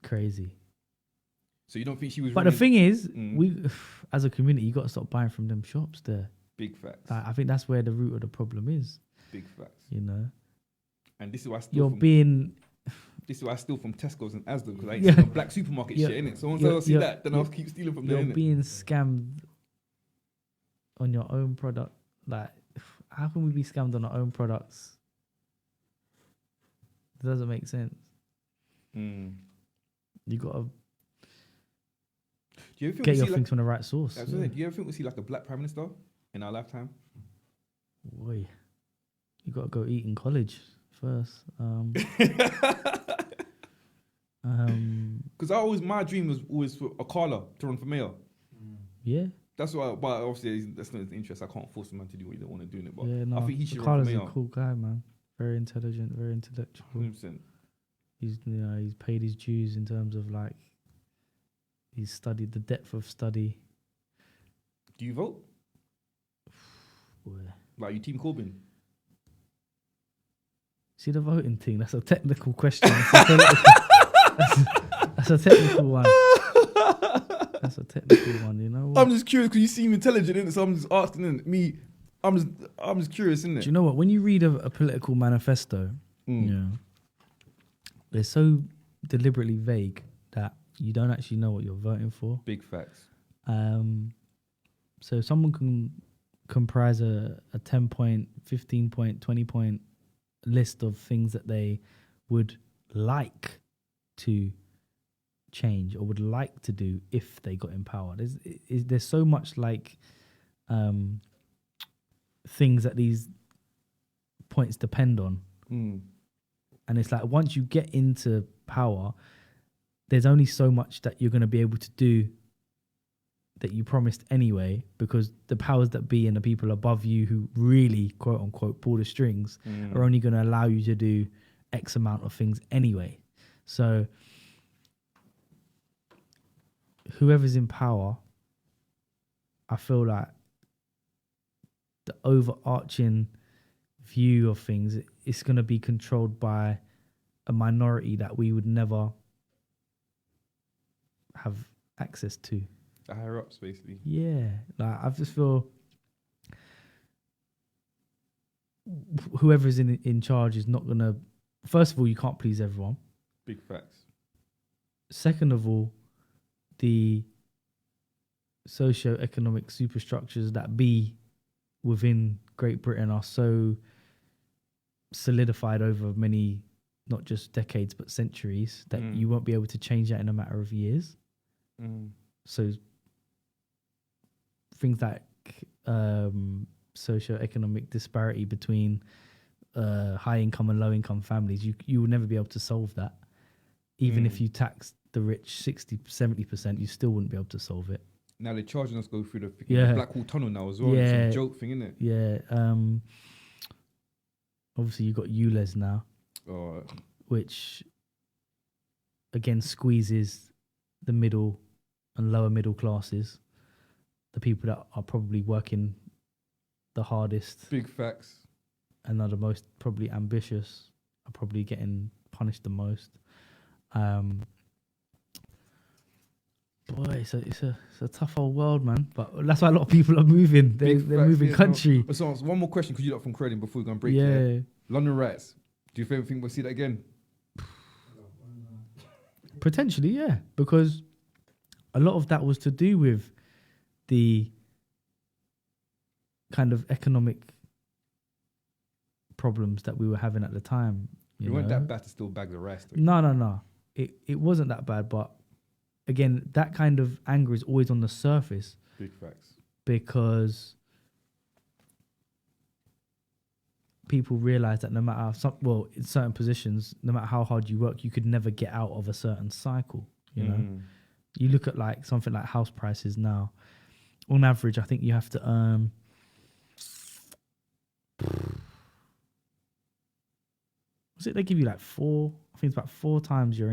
Crazy. So you don't think she was... But the thing is, we, as a community, you got to stop buying from them shops there. Big facts. Like, I think that's where the root of the problem is. Big facts. You know? And this is why I steal You're being... This is why I steal from Tesco's and Asda, because I ain't stealing black supermarket shit, innit? So once I see that, then I'll keep stealing from there, You're innit? being scammed on your own product. Like, how can we be scammed on our own products? It doesn't make sense. You gotta get your things from the right source. Do you ever think we'll see like a black prime minister in our lifetime? Boy, you gotta go eat in college first. Because my dream was always for a Carla to run for mayor. Yeah. That's why, but obviously that's not his interest. I can't force a man to do what he don't want to do it. But yeah, no, I think he should run Carla's for mayor. a cool guy, man. Very intelligent, very intellectual. 100%. He's paid his dues in terms of like he's studied the depth of study. Do you vote? Boy. Like you Team Corbyn? See the voting thing? That's a technical question. That's a technical one. That's a technical one, you know what? I'm just curious because you seem intelligent, innit? So I'm just asking, innit? Me, I'm just curious, innit? Do you know what? When you read a political manifesto, they're so deliberately vague that you don't actually know what you're voting for. Big facts. So someone can comprise a 10-point, 15-point, 20-point list of things that they would like to change or would like to do if they got in power. There's so much like things that these points depend on. And it's like once you get into power, there's only so much that you're going to be able to do that you promised anyway, because the powers that be and the people above you who really, quote unquote, pull the strings are only going to allow you to do X amount of things anyway. So whoever's in power, I feel like the overarching view of things, it's going to be controlled by a minority that we would never have access to. The higher ups, basically. Yeah, like I just feel whoever's in charge is not gonna. First of all, you can't please everyone. Big facts. Second of all, the socio-economic superstructures that be within Great Britain are so solidified over many, not just decades but centuries, that you won't be able to change that in a matter of years. So things like socio-economic disparity between high income and low income families. You will never be able to solve that. Even if you tax the rich 60-70%, you still wouldn't be able to solve it. Now they're charging us go through the Yeah. Blackwall Tunnel now as well. Yeah. It's a joke thing, isn't it? Yeah. Obviously, you've got ULEZ now, Oh, which again squeezes the middle and lower middle classes, the people that are probably working the hardest big facts. and are the most probably ambitious are probably getting punished the most. Boy, it's a tough old world, man. But that's why a lot of people are moving. They're Big facts, moving yeah, country. no. So one more question, because you're not from Croydon before we go and break. Yeah. London riots. Do you think we'll see that again? Potentially, yeah. Because a lot of that was to do with the kind of economic problems that we were having at the time. You weren't that bad to still bag the rice, though. No. It wasn't that bad, but again, that kind of anger is always on the surface Big facts. because people realize that no matter in certain positions, no matter how hard you work, you could never get out of a certain cycle. You know, you look at like something like house prices now. On average, I think you have to earn they give you like four to 4.5 times your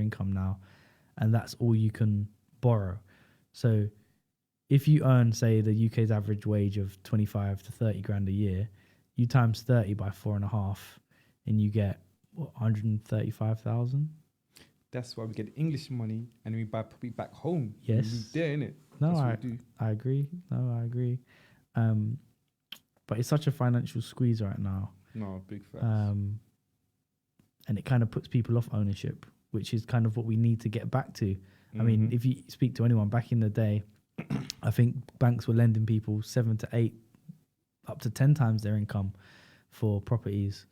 income now, and that's all you can borrow. So if you earn, say, the UK's average wage of 25 to 30 grand a year, you times 30 by 4.5 and you get 135,000. That's why we get English money and we buy property back home. Yes. We live there, innit? No, That's what we do. I agree. But it's such a financial squeeze right now. No, big facts. And it kind of puts people off ownership, which is kind of what we need to get back to. I mean, if you speak to anyone back in the day, I think banks were lending people 7 to 8, up to 10 times their income for properties.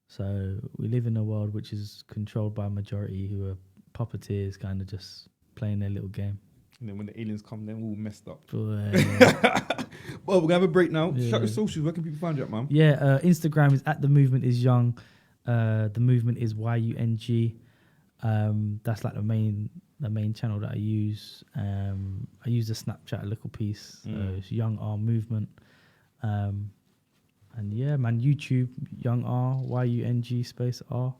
So we live in a world which is controlled by a majority who are puppeteers, kind of just playing their little game. And then when the aliens come, then we're all messed up. But, Well, we're going to have a break now. Yeah. Shout your socials. Where can people find you at, man? yeah, Instagram is @themovementisyoung. The movement is YUNG. That's like the main channel that I use. I use the Snapchat a little piece. It's Young R Movement. And yeah, man, YouTube, Young R, YUNG space R.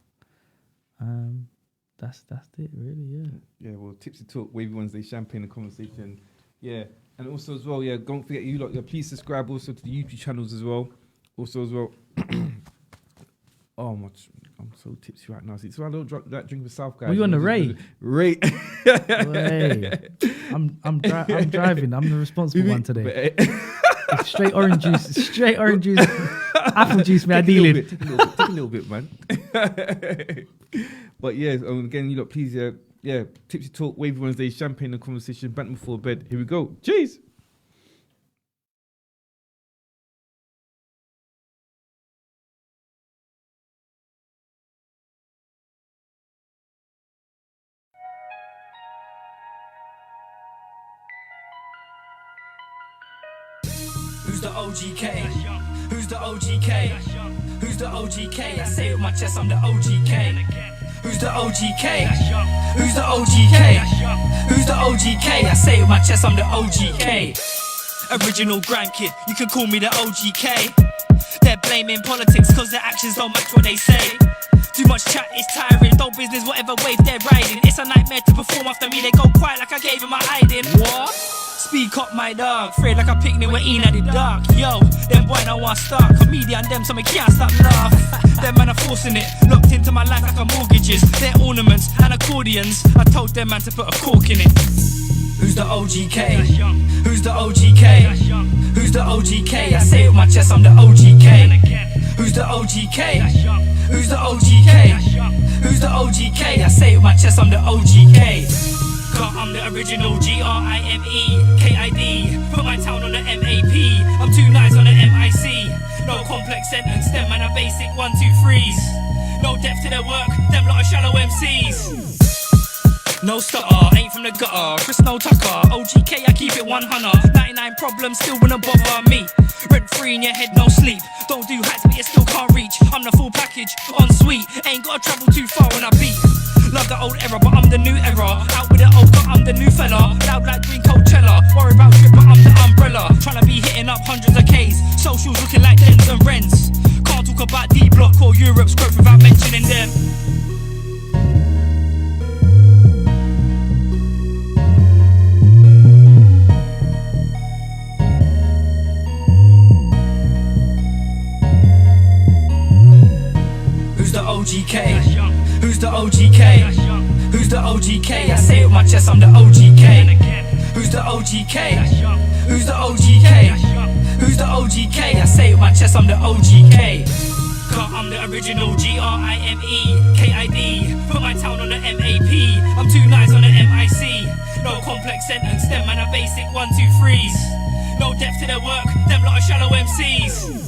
That's it, really, yeah. Yeah, well, Tipsy Talk, Wavy Wednesday, Champagne and Conversation. Yeah, and also as well, yeah, don't forget you lot, please subscribe also to the YouTube channels as well. Also as well, oh much, I'm so tipsy right now. See, so I don't drink the South, guys. Were you on the Ray? Ray. I'm driving. I'm the responsible one today. It's straight orange juice. Apple juice, man. Take a little bit, man. But yeah, again, you lot, please, yeah, Tipsy Talk, Wavy Wednesday, Champagne and Conversation, banter before bed. Here we go. Cheers. Who's the OGK? Who's the OGK? Who's the OGK? I say it with my chest, I'm the OGK. Who's the OGK? Who's the OGK? Who's the OGK? I say it with my chest, I'm the OGK. Original Grime kid, you can call me the OGK. They're blaming politics cause their actions don't match what they say. Too much chat is tiring, no business whatever wave they're riding. It's a nightmare to perform after me, they go quiet like I gave him my hiding. What? Speak up my dog, afraid like a picnic where Ian at the dark. Yo, them boy now want start, comedian them so me can't stop laugh. Them man are forcing it, locked into my life like a mortgages. They're ornaments and accordions, I told them man to put a cork in it. Who's the OGK? Who's the OGK? Who's the OGK? I say it with my chest, I'm the OGK. Who's the OGK? Who's the OGK? Who's the OGK? I say it with my chest, I'm the OGK. I'm the original GRIME Put my town on the MAP. I'm too nice on the MIC. No complex sentence, them man are basic 1, 2, 3s. No depth to their work, them lot are shallow MCs. No stutter, ain't from the gutter. Chris no tucker, OGK, I keep it 100. 99 problems still wouldn't bother me. Rent free in your head, no sleep. Don't do hacks, but you still can't reach. I'm the full package, on sweet. Ain't gotta travel too far when I beat. Love the old era, but I'm the new era. Out with the old, but I'm the new fella. Loud like green Coachella. Worry about drip, but I'm the umbrella. Tryna be hitting up hundreds of Ks. Socials looking like dens and rents. Can't talk about D-Block or Europe's growth without mentioning them. Who's the OGK? Who's the OGK? Who's the OGK? I say it with my chest, I'm the OGK. Who's the OGK? Who's the OGK? Who's the OGK? I say it with my chest, I'm the OGK. Cause I'm the original GRIME KID. Put my town on the MAP. I'm too nice on the MIC. No complex sentence, them man are basic 1, 2, 3s. No depth to their work, them lot are shallow MCs.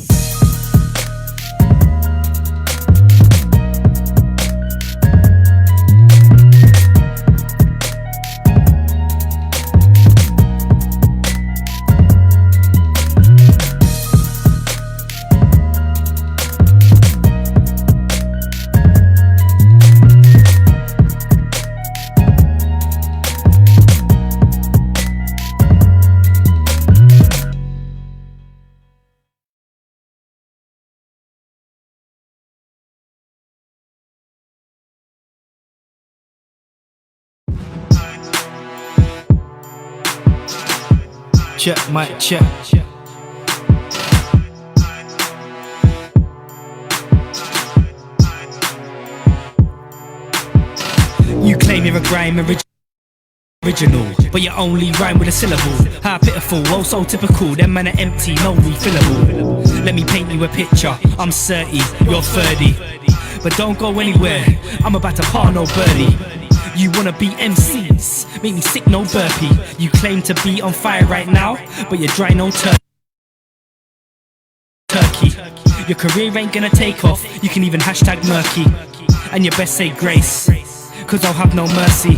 Check, mic check. You claim you're a grime original, but you only rhyme with a syllable. How pitiful, oh so typical. Them man are empty, no refillable. Let me paint you a picture. I'm 30, you're 30, but don't go anywhere. I'm about to par no birdie. You wanna be MCs, make me sick, no burpee. You claim to be on fire right now, but you're dry, no turkey. Your career ain't gonna take off, you can even hashtag murky. And you best say grace, cause I'll have no mercy.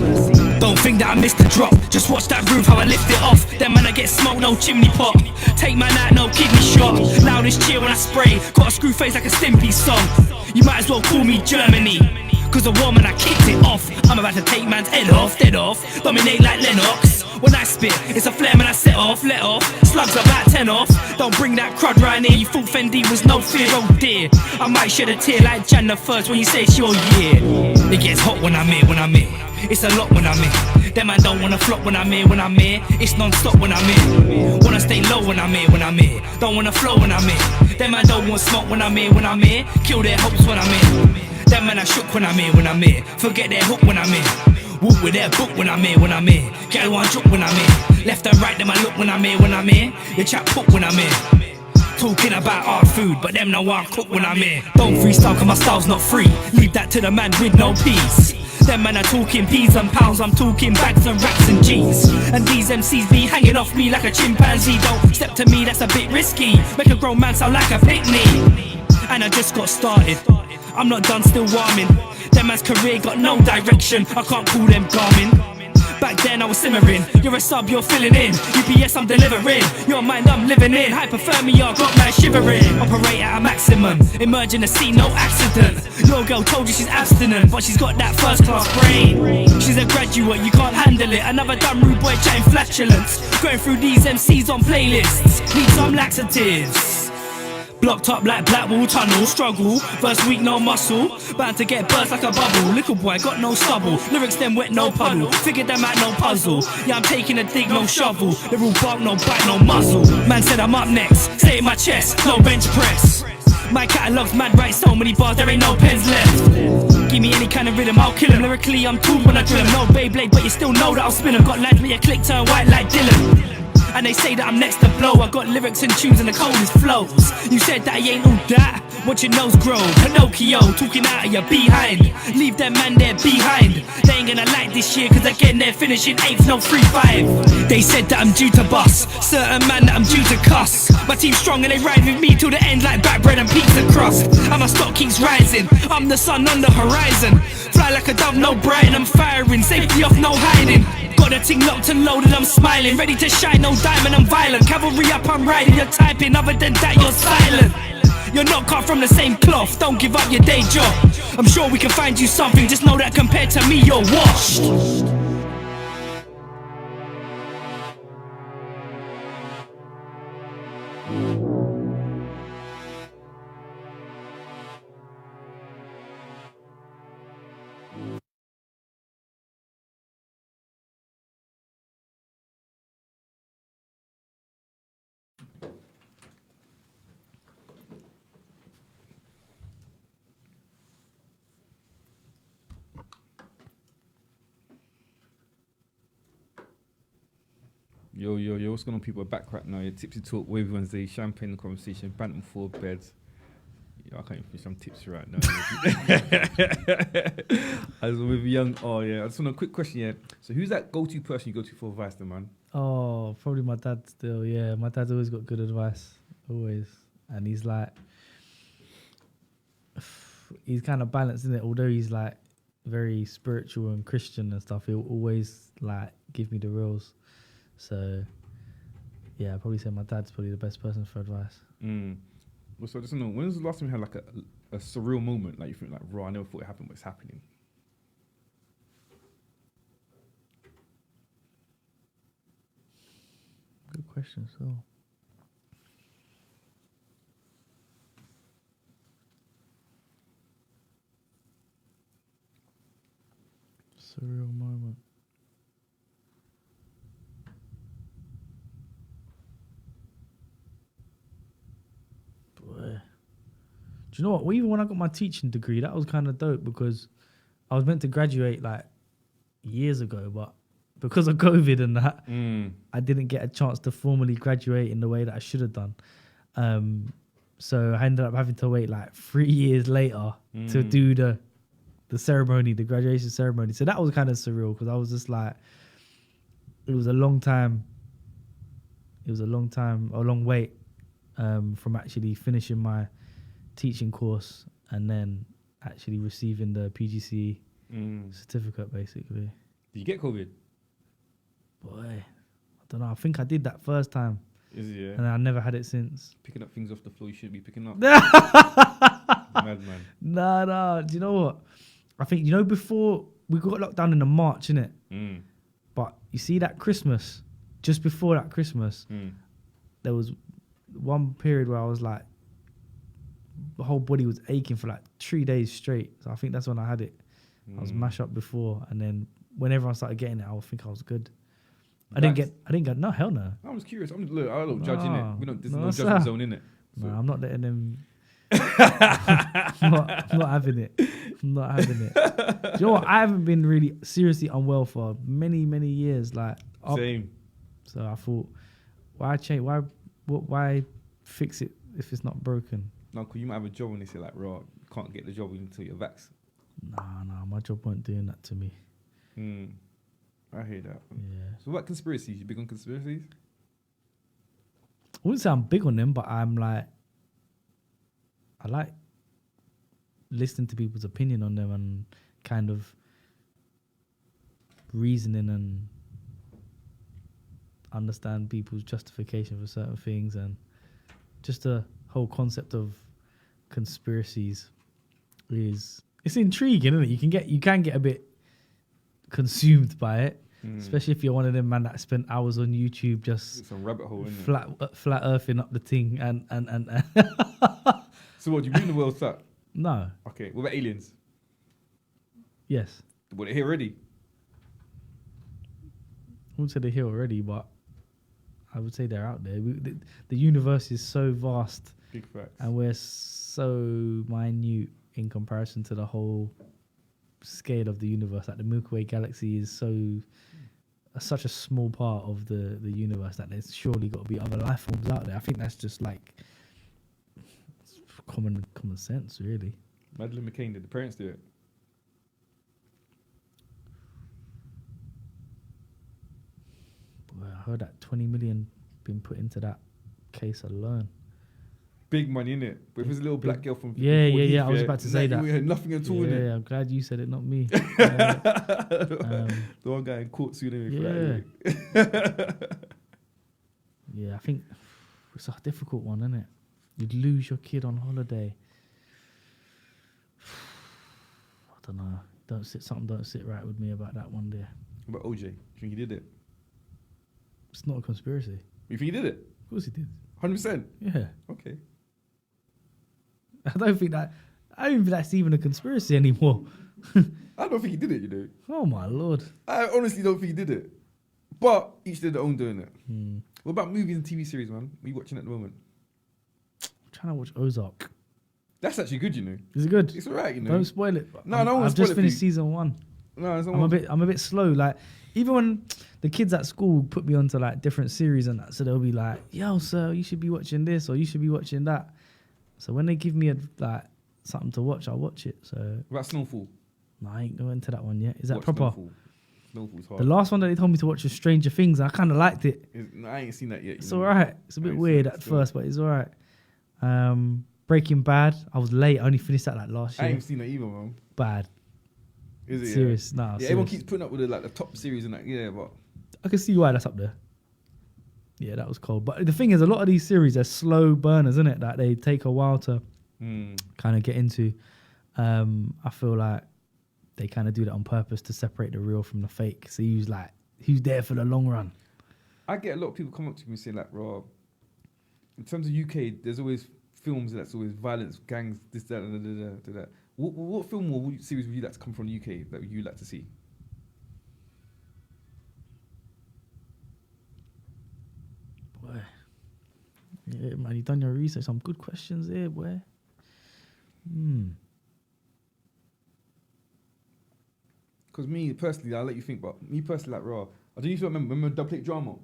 Don't think that I missed the drop, just watch that roof how I lift it off. Then man I get smoke, no chimney pot. Take man out, no kidney shot. Loudest cheer when I spray, got a screw face like a Stimpy song. You might as well call me Germany, cause a woman I kicked it off. I'm about to take man's head off, dead off. Dominate like Lennox. When I spit, it's a flare man I set off, let off. Slugs about 10 off. Don't bring that crud right near. You thought Fendi was no fear, oh dear. I might shed a tear like Jan the first when you say it's your year. It gets hot when I'm here, when I'm here. It's a lot when I'm here. Them man don't wanna flop when I'm here, when I'm here. It's non-stop when I'm here. Wanna stay low when I'm here, when I'm here. Don't wanna flow when I'm here. Them man don't want smoke when I'm here, when I'm here. Kill their hopes when I'm here. Them man are shook when I'm here, when I'm here. Forget their hook when I'm here. Walk with their book when I'm here, when I'm here. Get one joke when I'm here. Left and right, them I look when I'm here, when I'm here. Your chat poop when I'm here. Talking about hard food, but them know I cook when I'm here. Don't freestyle cause my style's not free. Leave that to the man with no peace. Them man are talking peas and pounds, I'm talking bags and racks and G's. And these MCs be hanging off me like a chimpanzee. Don't step to me, that's a bit risky. Make a grown man sound like a picnic. And I just got started, I'm not done, still warming. Them man's career got no direction, I can't call them Garmin. Back then I was simmering, you're a sub, you're filling in. UPS I'm delivering, your mind I'm living in. Hypothermia got man shivering. Operate at a maximum, emerge in the scene, no accident. Your girl told you she's abstinent, but she's got that first class brain. She's a graduate, you can't handle it. Another dumb rude boy chatting flatulence. Going through these MCs on playlists, need some laxatives. Blocked up like Blackwall Tunnel, struggle, first week no muscle. Bound to get burst like a bubble, little boy got no stubble. Lyrics them wet, no puddle, figured them out, no puzzle. Yeah, I'm taking a dig, no shovel. They're all bark, no bite, no muzzle. Man said I'm up next, stay in my chest, no bench press. My catalog's mad, right, so many bars, there ain't no pens left. Give me any kind of rhythm, I'll kill him. Lyrically, I'm tall when I drill him. No Beyblade, but you still know that I'll spin him. Got lads, me a click, turn white like Dylan. And they say that I'm next to blow. I got lyrics and tunes and the coldest flows. You said that he ain't all that, Watch your nose grow, Pinocchio, talking out of your behind. Leave them man there behind. They ain't gonna like this year, cause again they're finishing 8th, no 3-5. They said that I'm due to bust, certain man that I'm due to cuss. My team's strong and they ride with me till the end like back bread and pizza crust. And my stock keeps rising, I'm the sun on the horizon. Fly like a dove, no bright, I'm firing, safety off, no hiding. Got a ting locked and loaded, I'm smiling, ready to shine, no diamond, I'm violent. Cavalry up, I'm riding, you're typing, other than that you're silent. You're not cut from the same cloth, don't give up your day job. I'm sure we can find you something, just know that compared to me you're washed. Yo, what's going on, people? We're back right now. Yeah, Tipsy Talk, Wavy Wednesday, champagne and conversation, bantam before bed. Yo, I can't even finish, I'm tipsy right now. I was with young, I just want a quick question, yeah. So who's that go-to person you go to for advice then, man? Oh, probably my dad still. Yeah, my dad's always got good advice, always. And he's like, he's kind of balanced, isn't it? Although he's like very spiritual and Christian and stuff, he'll always like give me the reals. So, yeah, I'd probably say my dad's probably the best person for advice. Well, so I just know, when was the last time you had like a surreal moment, like you think like, raw, I never thought it happened, but it's happening? Good question, so. Surreal moment. Do you know what? Well, even when I got my teaching degree, that was kind of dope because I was meant to graduate like years ago, but because of COVID and that, I didn't get a chance to formally graduate in the way that I should have done. So I ended up having to wait like 3 years later to do the ceremony, the graduation ceremony. So that was kind of surreal because I was just like, it was a long time. It was a long wait from actually finishing my teaching course and then actually receiving the PGCE certificate, basically. Did you get COVID? Boy, I don't know. I think I did that first time. Is it, yeah? And I never had it since. Picking up things off the floor you shouldn't be picking up. Madman. Nah. Do you know what? I think, before we got locked down in the March, innit? But you see that Christmas, just before that Christmas, there was one period where I was like, the whole body was aching for like 3 days straight. So I think that's when I had it. I was mashed up before, and then when everyone started getting it, I think I was good. I didn't get no, hell no. I was curious. I don't judge in it. We don't. There's no sir. judgment zone in it. So. No, I'm not letting them. I'm not having it. I'm not having it. Do you know what? I haven't been really seriously unwell for many, many years. Like same. So I thought, why change? Why fix it if it's not broken? No, because you might have a job and they say like, raw, you can't get the job until you're vaxxed. Nah, my job weren't doing that to me. I hear that. Yeah. So what conspiracies? You big on conspiracies? I wouldn't say I'm big on them, but I'm like, I like listening to people's opinion on them and kind of reasoning and understand people's justification for certain things, and just the whole concept of conspiracies it's intriguing, isn't it? You can get a bit consumed by it, especially if you're one of them man that spent hours on YouTube just it's a rabbit hole, isn't flat earthing up the thing and So what, do you believe the world's flat? No. Okay, what about aliens? Yes. Well, they're here already. I wouldn't say they're here already, but I would say they're out there. The universe is so vast. Big facts. And we're so minute in comparison to the whole scale of the universe. Like the Milky Way galaxy is such a small part of the universe that there's surely got to be other life forms out there. I think that's just like common common sense, really. Madeleine McCain, did the parents do it? Boy, I heard that 20 million been put into that case alone. Big money, innit? But if it was a little black girl from Yeah, before yeah, Heath, I was about to say that. We had nothing at all, Yeah, innit? I'm glad you said it, not me. The one guy in court suing him for that. Yeah, I think it's a difficult one, isn't it? You'd lose your kid on holiday. I don't know. Something don't sit right with me about that one there. But OJ, do you think he did it? It's not a conspiracy. You think he did it? Of course he did. 100%? Yeah. Okay. I don't think that's even a conspiracy anymore. I don't think he did it, you know. Oh my lord. I honestly don't think he did it. But each did their own doing it. Hmm. What about movies and TV series, man? What are you watching at the moment? I'm trying to watch Ozark. That's actually good, you know. Is it good? It's alright, you know. Don't spoil it. No, I won't I've spoil just it for finished you. season 1. No, it's not I'm a bit slow. Like, even when the kids at school put me onto like different series and that, so they'll be like, "Yo, sir, you should be watching this or you should be watching that." So when they give me something to watch, I'll watch it. So What about Snowfall? no, I ain't going into that one yet. Is that Watch proper? Snowfall. Snowfall's hard. The last one that they told me to watch was Stranger Things. I kind of liked it. No, I ain't seen that yet. It's you know. alright. It's a I bit ain't weird seen it at still. first, but it's alright. Breaking Bad. I was late. I only finished that like last I year. ain't seen that either, man. Bad. Is it? Serious. Yeah, Nah. yeah serious. everyone keeps putting up with the top series and that. Yeah, but I can see why that's up there. Yeah, that was cold. But the thing is, a lot of these series are slow burners, isn't it? That they take a while to kind of get into. I feel like they kind of do that on purpose to separate the real from the fake. So who's there for the long run? I get a lot of people come up to me saying like, "Raw." In terms of UK, there's always films that's always violence, gangs, this, that, and that. What film or series would you like to come from the UK that you like to see? Boy. Yeah, man, you done your research. Some good questions there, boy. Because me personally, I'll let you think, but me personally, like, raw. I don't know if you remember double plate drama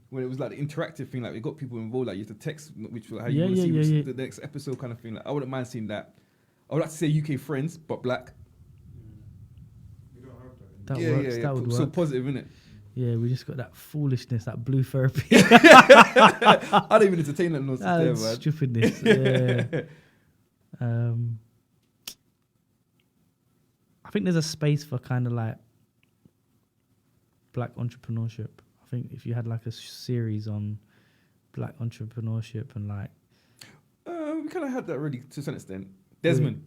when it was like the interactive thing, like we got people involved, like you have to text which how you want to see the next episode kind of thing. Like I wouldn't mind seeing that. I would like to say UK Friends, but black. We don't have that. That yeah, works. yeah, That would work. So positive, innit? Yeah, we just got that foolishness, that blue therapy. I don't even entertain that nonsense there, That man. stupidness. Yeah. I think there's a space for kind of like black entrepreneurship. I think if you had like a series on black entrepreneurship and like We kind of had that already to some extent. Desmond.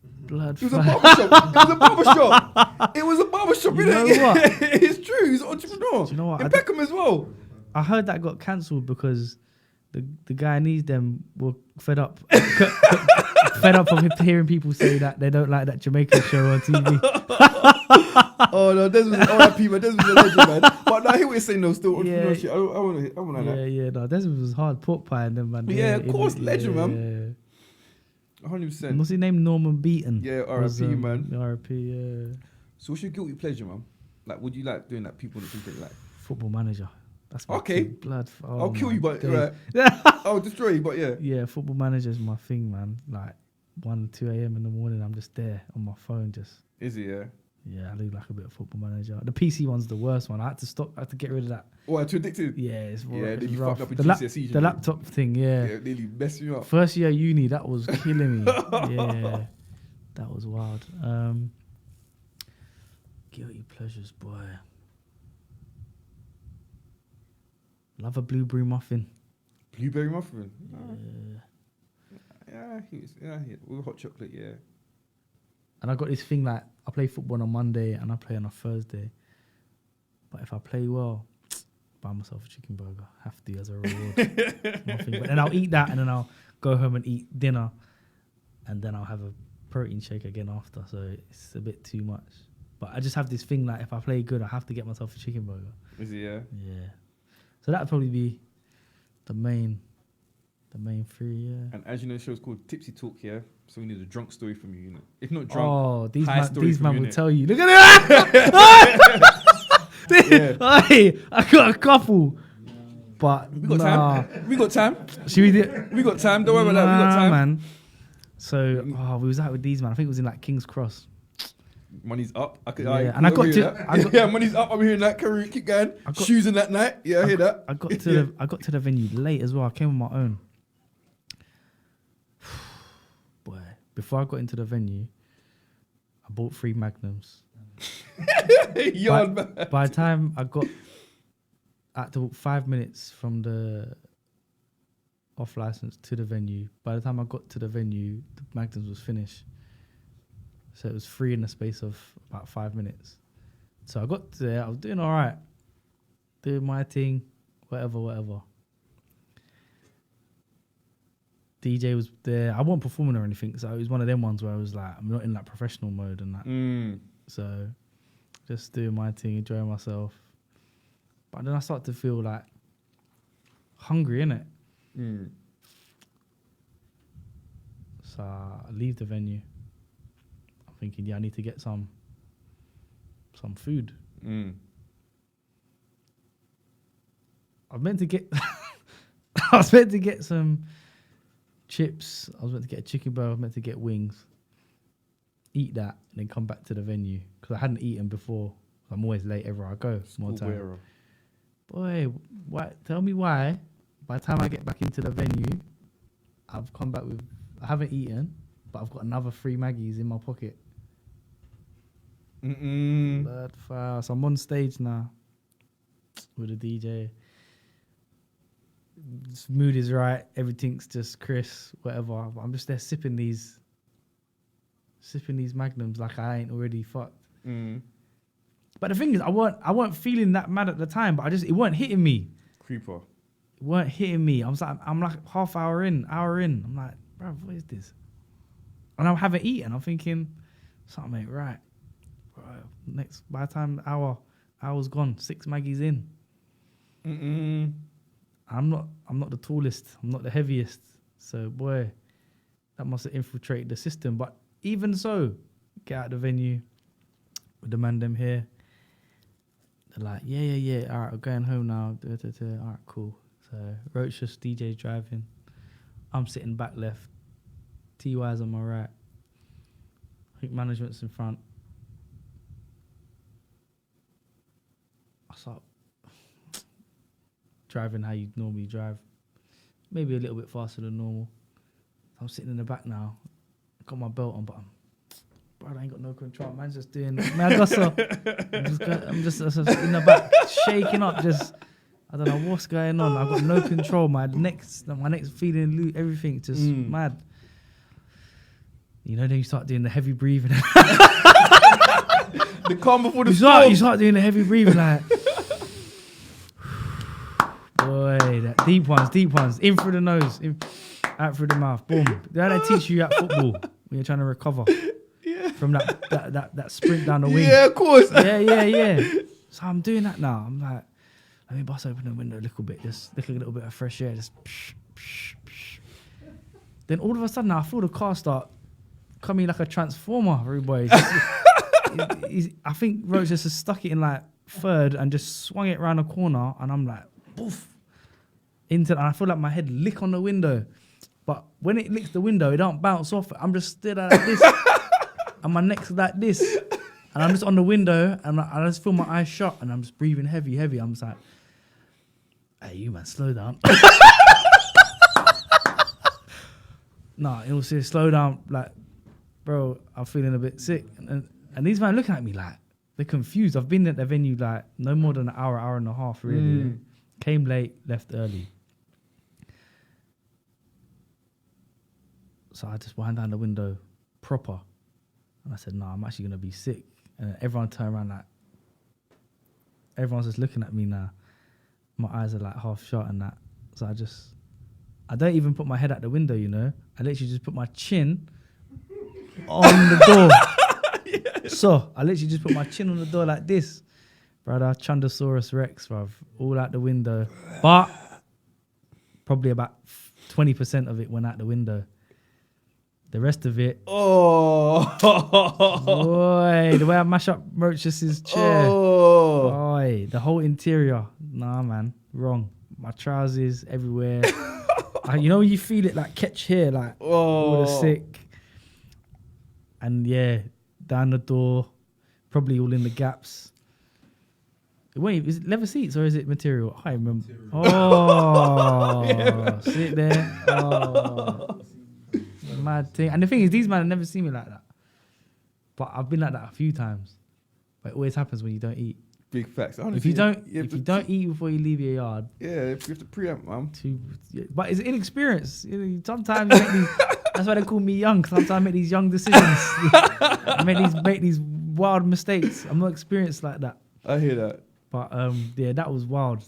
blood. It was a barbershop. It was a barbershop. You innit? know what? It's true. He's an entrepreneur. Do you know what? And Beckham as well. I heard that got cancelled because the Guyanese them were fed up. Fed up of hearing people say that they don't like that Jamaican show on TV. Oh no, Desmond's R.I.P. man. Desmond's a legend, man. But no, I hear what you're saying though. Still Yeah. entrepreneurship. I want like that. Yeah, no, Desmond was hard pork pie and them, man. Yeah, of course, legend, man. man. 100%. What's his name? Norman Beaton. Yeah, was, R.I.P. man. R.I.P. Yeah. So what's your guilty pleasure, man? Like, would you like doing that? People that think like, Football Manager. That's my Okay. thing. Blood. Oh I'll kill my you, but days. right. I'll destroy you, but yeah. Yeah, Football Manager is my thing, man. Like 1, 2 a.m. in the morning, I'm just there on my phone, just. Is it? Yeah. Yeah, I do like a bit of Football Manager. The PC one's the worst one. I had to stop. I had to get rid of that. Oh, too addicted. Yeah, it's Yeah, it's then you rough. fucked up The, with lap- GCSEs, you the know. laptop thing, yeah. Yeah, nearly messed you up. First year uni, that was killing me. Yeah, that was wild. Guilty pleasures, boy. Love a blueberry muffin. Blueberry muffin. Yeah. Yeah, with hot chocolate. Yeah. And I got this thing like I play football on a Monday and I play on a Thursday. But if I play well, buy myself a chicken burger. Have to as a reward. It's my thing. But then I'll eat that and then I'll go home and eat dinner. And then I'll have a protein shake again after. So it's a bit too much. But I just have this thing like if I play good, I have to get myself a chicken burger. Is it? Yeah. Yeah. So that'd probably be the main three, yeah. And as you know, the show's called Tipsy Talk here, so we need a drunk story from you. If not drunk, Oh, these high man, story these from man you, will innit? tell you. Look at it. Yeah. Hey, I got a couple, but we got time. We got time. Should we do? We got time. Don't worry about that. We got time. man. So we was out with these man. I think it was in like King's Cross. Money's up. I could, Yeah, and I got to. yeah, money's up. I'm hearing that. Career, keep going. Shoes in that night. Yeah, I hear that. I got to the venue late as well. I came on my own. Boy, before I got into the venue, I bought 3 Magnums. By the time I got, I had to walk 5 minutes from the off license to the venue. By the time I got to the venue, the Magnums was finished. So it was 3 in the space of about 5 minutes. So I got there, I was doing all right, doing my thing, whatever. DJ was there. I wasn't performing or anything, so it was one of them ones where I was like, I'm not in that professional mode and that. So just doing my thing, enjoying myself. But then I start to feel like hungry, innit? So I leave the venue. I'm thinking, I need to get some food. I was meant to get I was meant to get some chips. I was meant to get a chicken burger. I was meant to get wings. Eat that and then come back to the venue because I hadn't eaten before. I'm always late everywhere I go. More time. Boy, tell me why. By the time I get back into the venue, I've come back with. I haven't eaten, but I've got another 3 Maggies in my pocket. Blood fire. So I'm on stage now with a DJ. This mood is right. Everything's just crisp, whatever. But I'm just there sipping these Magnums like I ain't already fucked. But the thing is, I weren't feeling that mad at the time, but it weren't hitting me. Creeper. It weren't hitting me. I'm like half hour in. I'm like, bro, what is this? And I haven't eaten. I'm thinking, something ain't right. By the time hour's gone, 6 Maggies in. I'm not the tallest. I'm not the heaviest. So boy, that must have infiltrated the system. But even so, get out of the venue with the man them here. They're like, yeah. All right, we're going home now. All right, cool. So Roach just DJ's driving. I'm sitting back left. TY's on my right. I think management's in front. I start driving how you normally drive. Maybe a little bit faster than normal. I'm sitting in the back now. I got my belt on, but I ain't got no control. Man's just doing. I'm just in the back, shaking up. Just I don't know what's going on. I've got no control. My neck's feeling loose. Everything just mad. You know, then you start doing the heavy breathing. The calm before the storm. You start doing the heavy breathing, like. Boy, that deep ones, in through the nose, out through the mouth, boom. They teach you at football when you're trying to recover from that sprint down the wing. Yeah, of course. Yeah. So I'm doing that now. I'm like, let me bust open the window a little bit, just look a little bit of fresh air, just. Then all of a sudden, I feel the car start coming like a transformer. Everybody, I think Rose just stuck it in like third and just swung it around the corner, and I'm like, poof. And I feel like my head lick on the window, but when it licks the window, it don't bounce off. I'm just stood like this, and my neck's like this, and I'm just on the window, and I just feel my eyes shut, and I'm just breathing heavy. I'm just like, "Hey, you man, slow down." Nah, it was serious. Slow down, like, bro. I'm feeling a bit sick, and these men looking at me like they're confused. I've been at the venue like no more than an hour and a half, really. Came late, left early. So I just wind down the window proper. And I said, I'm actually going to be sick. And everyone turned around like, everyone's just looking at me now. My eyes are like half shut and that. So I don't even put my head out the window, you know. I literally just put my chin on the door. So I literally just put my chin on the door like this. Brother, Chundosaurus Rex, bruv, all out the window. But probably about 20% of it went out the window. The rest of it, boy, the way I mash up Roach's chair, boy, the whole interior, nah, man, wrong. My trousers everywhere. You know, you feel it like catch here, like all the sick. And yeah, down the door, probably all in the gaps. Wait, is it leather seats or is it material? I can't remember. Oh, sit there. Oh, mad thing. And the thing is, these men have never seen me like that. But I've been like that a few times. But it always happens when you don't eat. Big facts. Honestly, If you don't eat before you leave your yard, you have to preempt, man. but it's inexperience. You know, sometimes you make these, that's why they call me young. Sometimes I make these young decisions. I make these wild mistakes. I'm not experienced like that. I hear that. But yeah, that was wild.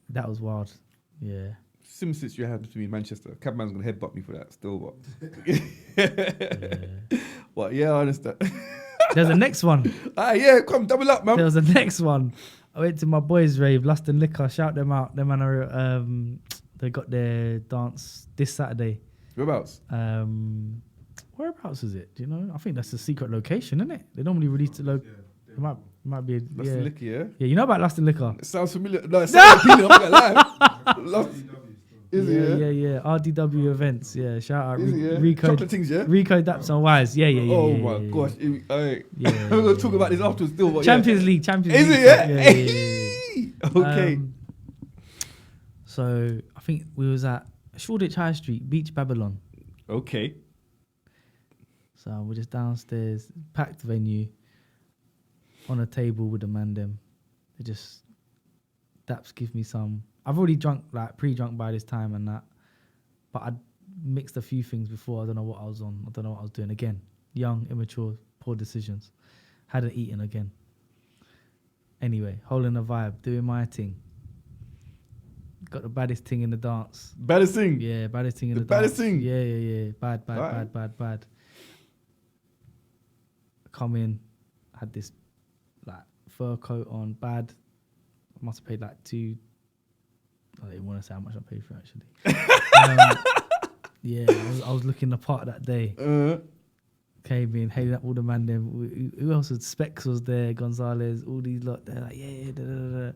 That was wild. Yeah. Similar situation happened to me in Manchester. Cabman's gonna headbutt me for that still, but But yeah, I understand. There's a next one. Yeah, come double up, man. There was a next one. I went to my boys' rave, Lust and Liquor. Shout them out. Them man are they got their dance this Saturday. Whereabouts? Whereabouts is it? Do you know? I think that's a secret location, isn't it? They normally release the it might be. Lust and Liquor, yeah. Yeah, you know about Lust and Liquor. It sounds familiar. No, it sounds appealing. I'm not gonna lie. Is it? Yeah. RDW events. Yeah, shout out Is it, yeah? Rico. Chocolate things, yeah. Rico, Daps and Wise. Yeah. Oh my gosh. Alright. Yeah, We're gonna talk about this afterwards still. But Champions League. Is League. it? Yeah. Okay. So I think we was at Shoreditch High Street, Beach Babylon. Okay. So we're just downstairs, packed venue, on a table with the man them. They just, Daps give me some. I've already drunk, like pre-drunk by this time and that. But I'd mixed a few things before. I don't know what I was on. I don't know what I was doing. Again, young, immature, poor decisions. Hadn't eaten again. Anyway, holding a vibe, doing my thing. Got the baddest thing in the dance. Baddest thing? Yeah, baddest thing in the baddest dance. thing? Yeah. Bad. Right. Come in, had this like fur coat on, bad. I must have paid like two. I don't even want to say how much I paid for it, actually. Yeah, I was looking the part that day. Came in, hailing up all the man them. Who else was? Specs was there, Gonzalez, all these lot. They're like, yeah.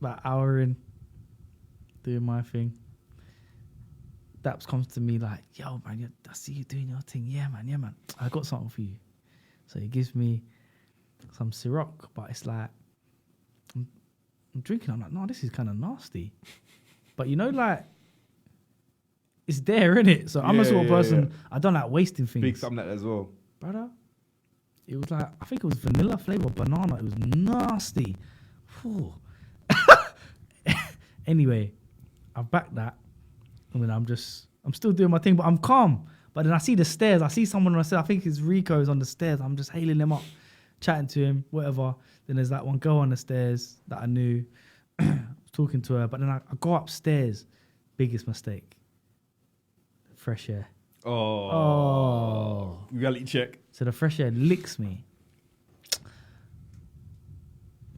About an hour in, doing my thing. Daps comes to me like, yo, man, I see you doing your thing. Yeah, man. I got something for you. So he gives me some Ciroc, but it's like, I'm drinking. I'm like, no, this is kind of nasty. But you know, like, it's there, innit? So I'm a sort of person, I don't like wasting things. Big something like that as well. Brother, it was like, I think it was vanilla flavor, banana. It was nasty. Whew. Anyway, I backed that. And then I'm still doing my thing, but I'm calm. But then I see the stairs. I see someone on the stairs. I think it's Rico's on the stairs. I'm just hailing him up, chatting to him, whatever. Then there's that one girl on the stairs that I knew. I was talking to her. But then I go upstairs. Biggest mistake. Fresh air. Oh. Reality check. So the fresh air licks me.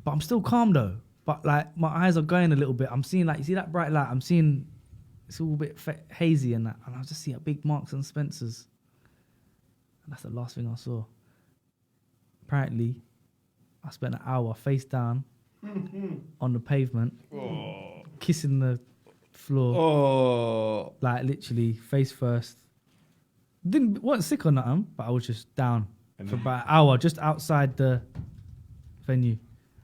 But I'm still calm though. But like my eyes are going a little bit. I'm seeing like, you see that bright light? I'm seeing it's all a bit hazy and that. And I just see a big Marks and Spencer's. And that's the last thing I saw. Apparently, I spent an hour face down on the pavement, kissing the floor. Oh. Like literally face first. Wasn't sick or nothing, but I was just down for about an hour just outside the venue.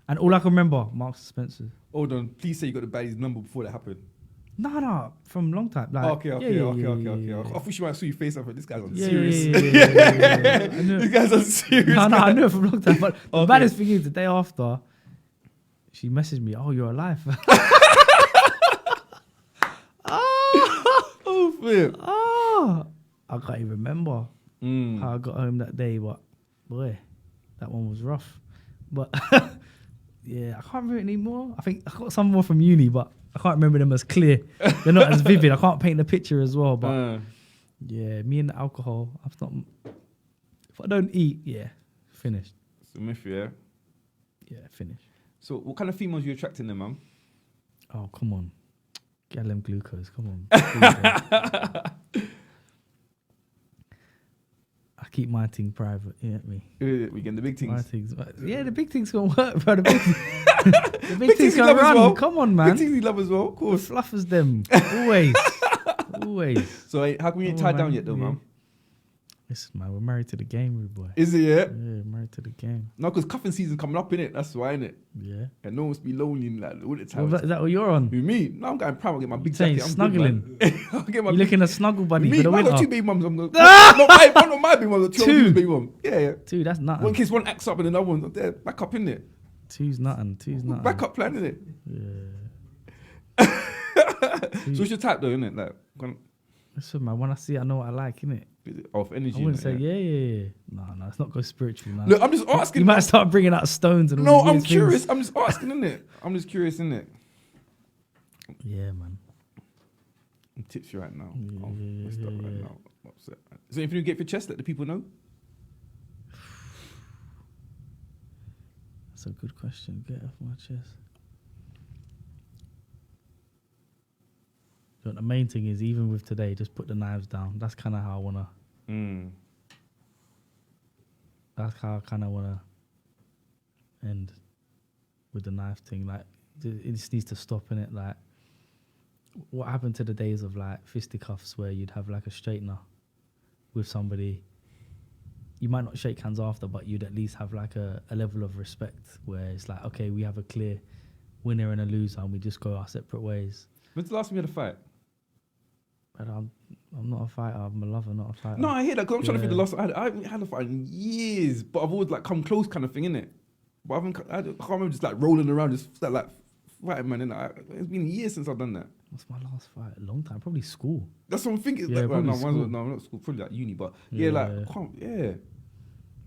And all I can remember, Marks and Spencer. Hold on, please say you got the baddie's number before that happened. No, from a long time. Like, Okay. Yeah. I thought you might saw you face up, but this guy's on Yeah, serious. yeah. I knew it. This guy's on serious. No, I knew it from a long time. But the Okay. baddest thing is, the day after, she messaged me, "Oh, you're alive." Oh, flip. I can't even remember how I got home that day, but boy, that one was rough. But yeah, I can't remember it anymore. I think I got some more from uni, but I can't remember them as clear. They're not as vivid. I can't paint the picture as well. But yeah, me and the alcohol, if I don't eat, finished. So myth, yeah. Yeah, finished. So what kind of females you attracting them, man? Oh, come on. Get them glucose, come on. I keep my thing private, you get me? We get the big My things. things. Yeah, the big things gonna work, bro. The big things you gonna love as run. well. Come on, Big man. things you love as well, of course. Fluffers them. Always. Always. So how come you ain't Oh, tied down man, yet though, yeah. man? Listen, man, we're married to the game, rude boy. Is it, yeah? Yeah, married to the game. No, because cuffing season coming up, innit? That's why, innit? Yeah. And no one must be lonely in like all the time. Is that what you're on? With me? No, I'm going prime. I'll get my big Saying jacket. I'm snuggling. Good, man. I'll get my You're looking a snuggle buddy me, for the I got winter. 2 baby mums. I'm going not my baby mums, two Two. baby mums. Yeah. Two, that's nothing. One case one acts up and another one there. Back up, innit? Two's nothing. Back up plan, innit? Yeah. So what's your type though, innit? Like, Listen, man, when I see it, I know what I like, innit? of energy. I wouldn't innit? say, yeah. No, it's not go spiritual, man. Look, I'm just asking. You might start bringing out stones and No, all these I'm weird curious. things. I'm just asking, innit? I'm just curious, innit? Yeah, man. I'm tipsy right now. Yeah, I'm messed up right yeah. now. I'm upset. So if you get for chest, let the people know. That's a good question. Get it off my chest. But the main thing is, even with today, just put the knives down. That's kind of how I wanna. That's how I kind of wanna end with the knife thing. Like, it just needs to stop, innit? Like, what happened to the days of like fisticuffs where you'd have like a straightener with somebody? You might not shake hands after, but you'd at least have like a level of respect where it's like, okay, we have a clear winner and a loser, and we just go our separate ways. When's the last time you had a fight? But I'm not a fighter. I'm a lover, not a fighter. No, I hear that because I'm trying to think Yeah. the last. I haven't had a fight in years, but I've always like come close, kind of thing, innit? But I can't remember just like rolling around, just like fighting, man. Innit? It's been years since I've done that. What's my last fight? A long time. Probably school. That's what I'm thinking. Yeah, Like, well, no, probably school. no, not school, probably like uni, but yeah, like, yeah.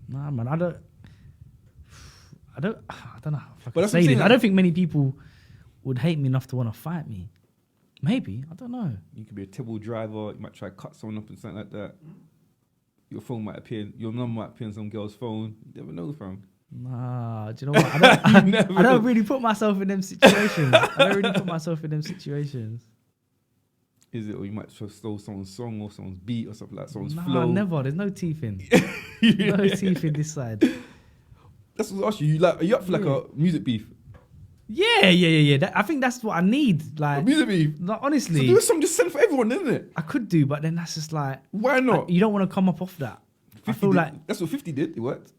Nah, man. I don't know. If I But can that's what I'm say saying, this. I don't think many people would hate me enough to want to fight me. Maybe. I don't know. You could be a table driver. You might try to cut someone up and something like that. Your phone might appear. Your number might appear on some girl's phone. You never know, fam. Nah, do you know what? I never don't know. really put myself in them situations. Is it? Or you might try to steal someone's song or someone's beat or something like someone's Nah, flow. never. There's no teeth in. No teeth in this side. That's what I asked you. Are you up for like a music beef? Yeah. I think that's what I need. A Like, music beef? like, So honestly, do something just send for everyone, isn't it? I could do, but then that's just like, Why not? you don't want to come up off that. I 50 feel did- like that's what 50 did. It worked.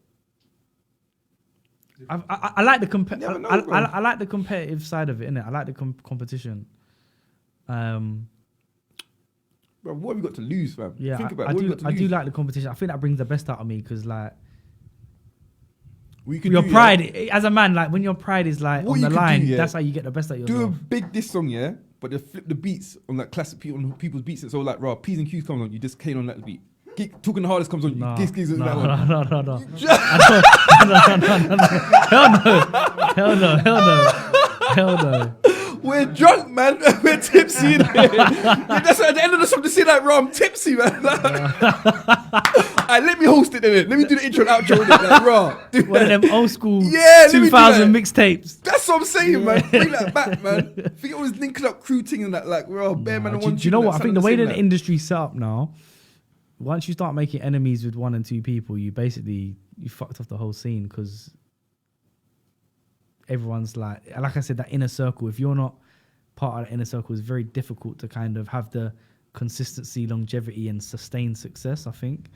I like the Never know, bro. I like the competitive side of it, innit? I like the competition. Bro, what have you got to lose, fam? Yeah, Think about I it. What have do. you got to I lose? do like the competition. I think that brings the best out of me because, like, What you could your do, pride as a man, like when your pride is like What on you the could do, line, yeah, that's how you get the best out of Do a yourself. big diss song, yeah, but they flip the beats on like classic people on people's beats. So like, raw P's and Q's comes on, you just cane on that beat. Talking the hardest comes on, No, you gigs on no, that one. no. Hell no. We're drunk, man. We're tipsy. In here. That's at the end of the song to say that, raw, I'm tipsy, man. Alright, let me host it in it. Let me do the intro and outro in it, like, raw. Do One of that. them old school Yeah, let me do 2000 that. mixtapes. That's what I'm saying, man. Bring that back, man. Think all this linking up crew thing and that, like, we're all bare man. Nah, on do one you know tune, what? like, I think the sounding way that same, the like. industry's set up now, once you start making enemies with 1 and 2 people, you fucked off the whole scene because everyone's like I said, that inner circle. If you're not part of the inner circle, it's very difficult to kind of have the consistency, longevity, and sustained success. I think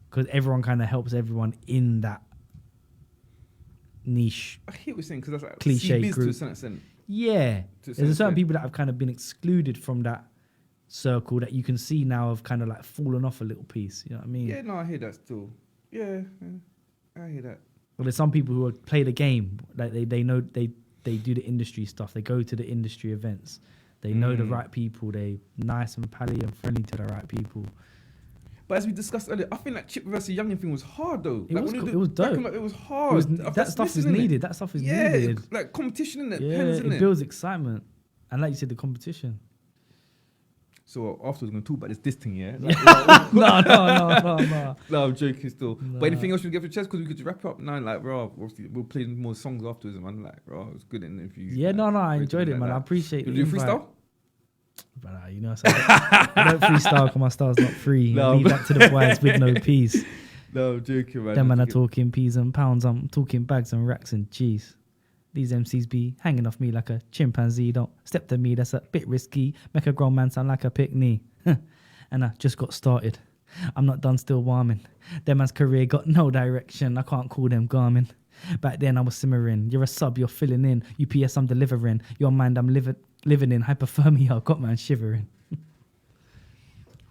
because everyone kind of helps everyone in that niche. I hear what you're saying because that's like Cliche CBiz to a group. certain extent. Yeah, To a there's certain extent. people that have kind of been excluded from that circle that you can see now have kind of like fallen off a little piece. You know what I mean? Yeah, no, I hear that still. Yeah, I hear that. Well, there's some people who play the game, like they know they do the industry stuff. They go to the industry events. They know the right people. They nice and pally and friendly to the right people. But as we discussed earlier, I think that Chip versus Youngin thing was hard though. It was when cool, you it was back in, dope. it was hard. That stuff is needed. That stuff is needed. Like competition in it. Yeah, Pens, it innit? builds excitement, and like you said, the competition. So after we're gonna talk about this thing, yeah. No. No, I'm joking still. Nah. But anything else you get for chest? Because we could just wrap up now. Like, bro, obviously we'll play more songs afterwards, man. Like, bro, it was good. And if you, Yeah, no, I enjoyed it, man. I Like, appreciate you it. do freestyle? But you know, so I don't freestyle because my style's not free. No, Leave that to the boys with no peace. No, I'm joking, man. Them man are I'm joking. talking peas and pounds. I'm talking bags and racks and cheese. These MCs be hanging off me like a chimpanzee. Don't step to me, that's a bit risky. Make a grown man sound like a pick knee. And I just got started. I'm not done still warming. Them man's career got no direction. I can't call them Garmin. Back then I was simmering. You're a sub, you're filling in. UPS I'm delivering. Your mind I'm living in. Hypothermia, got man shivering.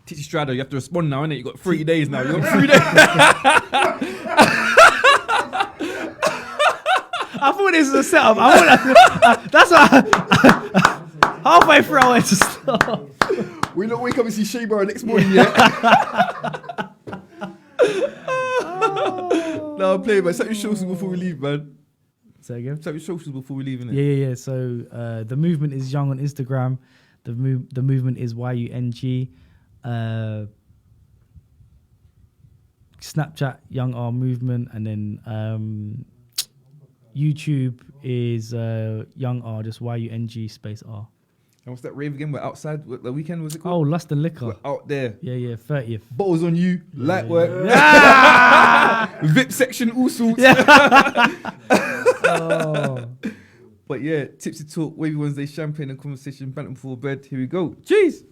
Tipsy Strado, you have to respond now, innit? You got 3 days now. You got 3 days. I thought this was a setup. That's what halfway through I went to stop. We don't wake up and see Shea Bar next morning yet. No, I'm playing, man. Set your socials before we leave, man. Say again? Set your socials before we leave, innit? Yeah. So the movement is Young on Instagram. The movement is YUNG. Snapchat Young R Movement, and then YouTube is Young R, just YUNG space R. And what's that rave again? We're outside. What, the weekend was it Oh, called? Lust and Liquor. We're out there. Yeah, 30th. Bottles on you. Light work. VIP section, all sorts. Oh. But yeah, Tipsy Talk, Wavy Wednesday, champagne and conversation, banter before bed. Here we go. Jeez.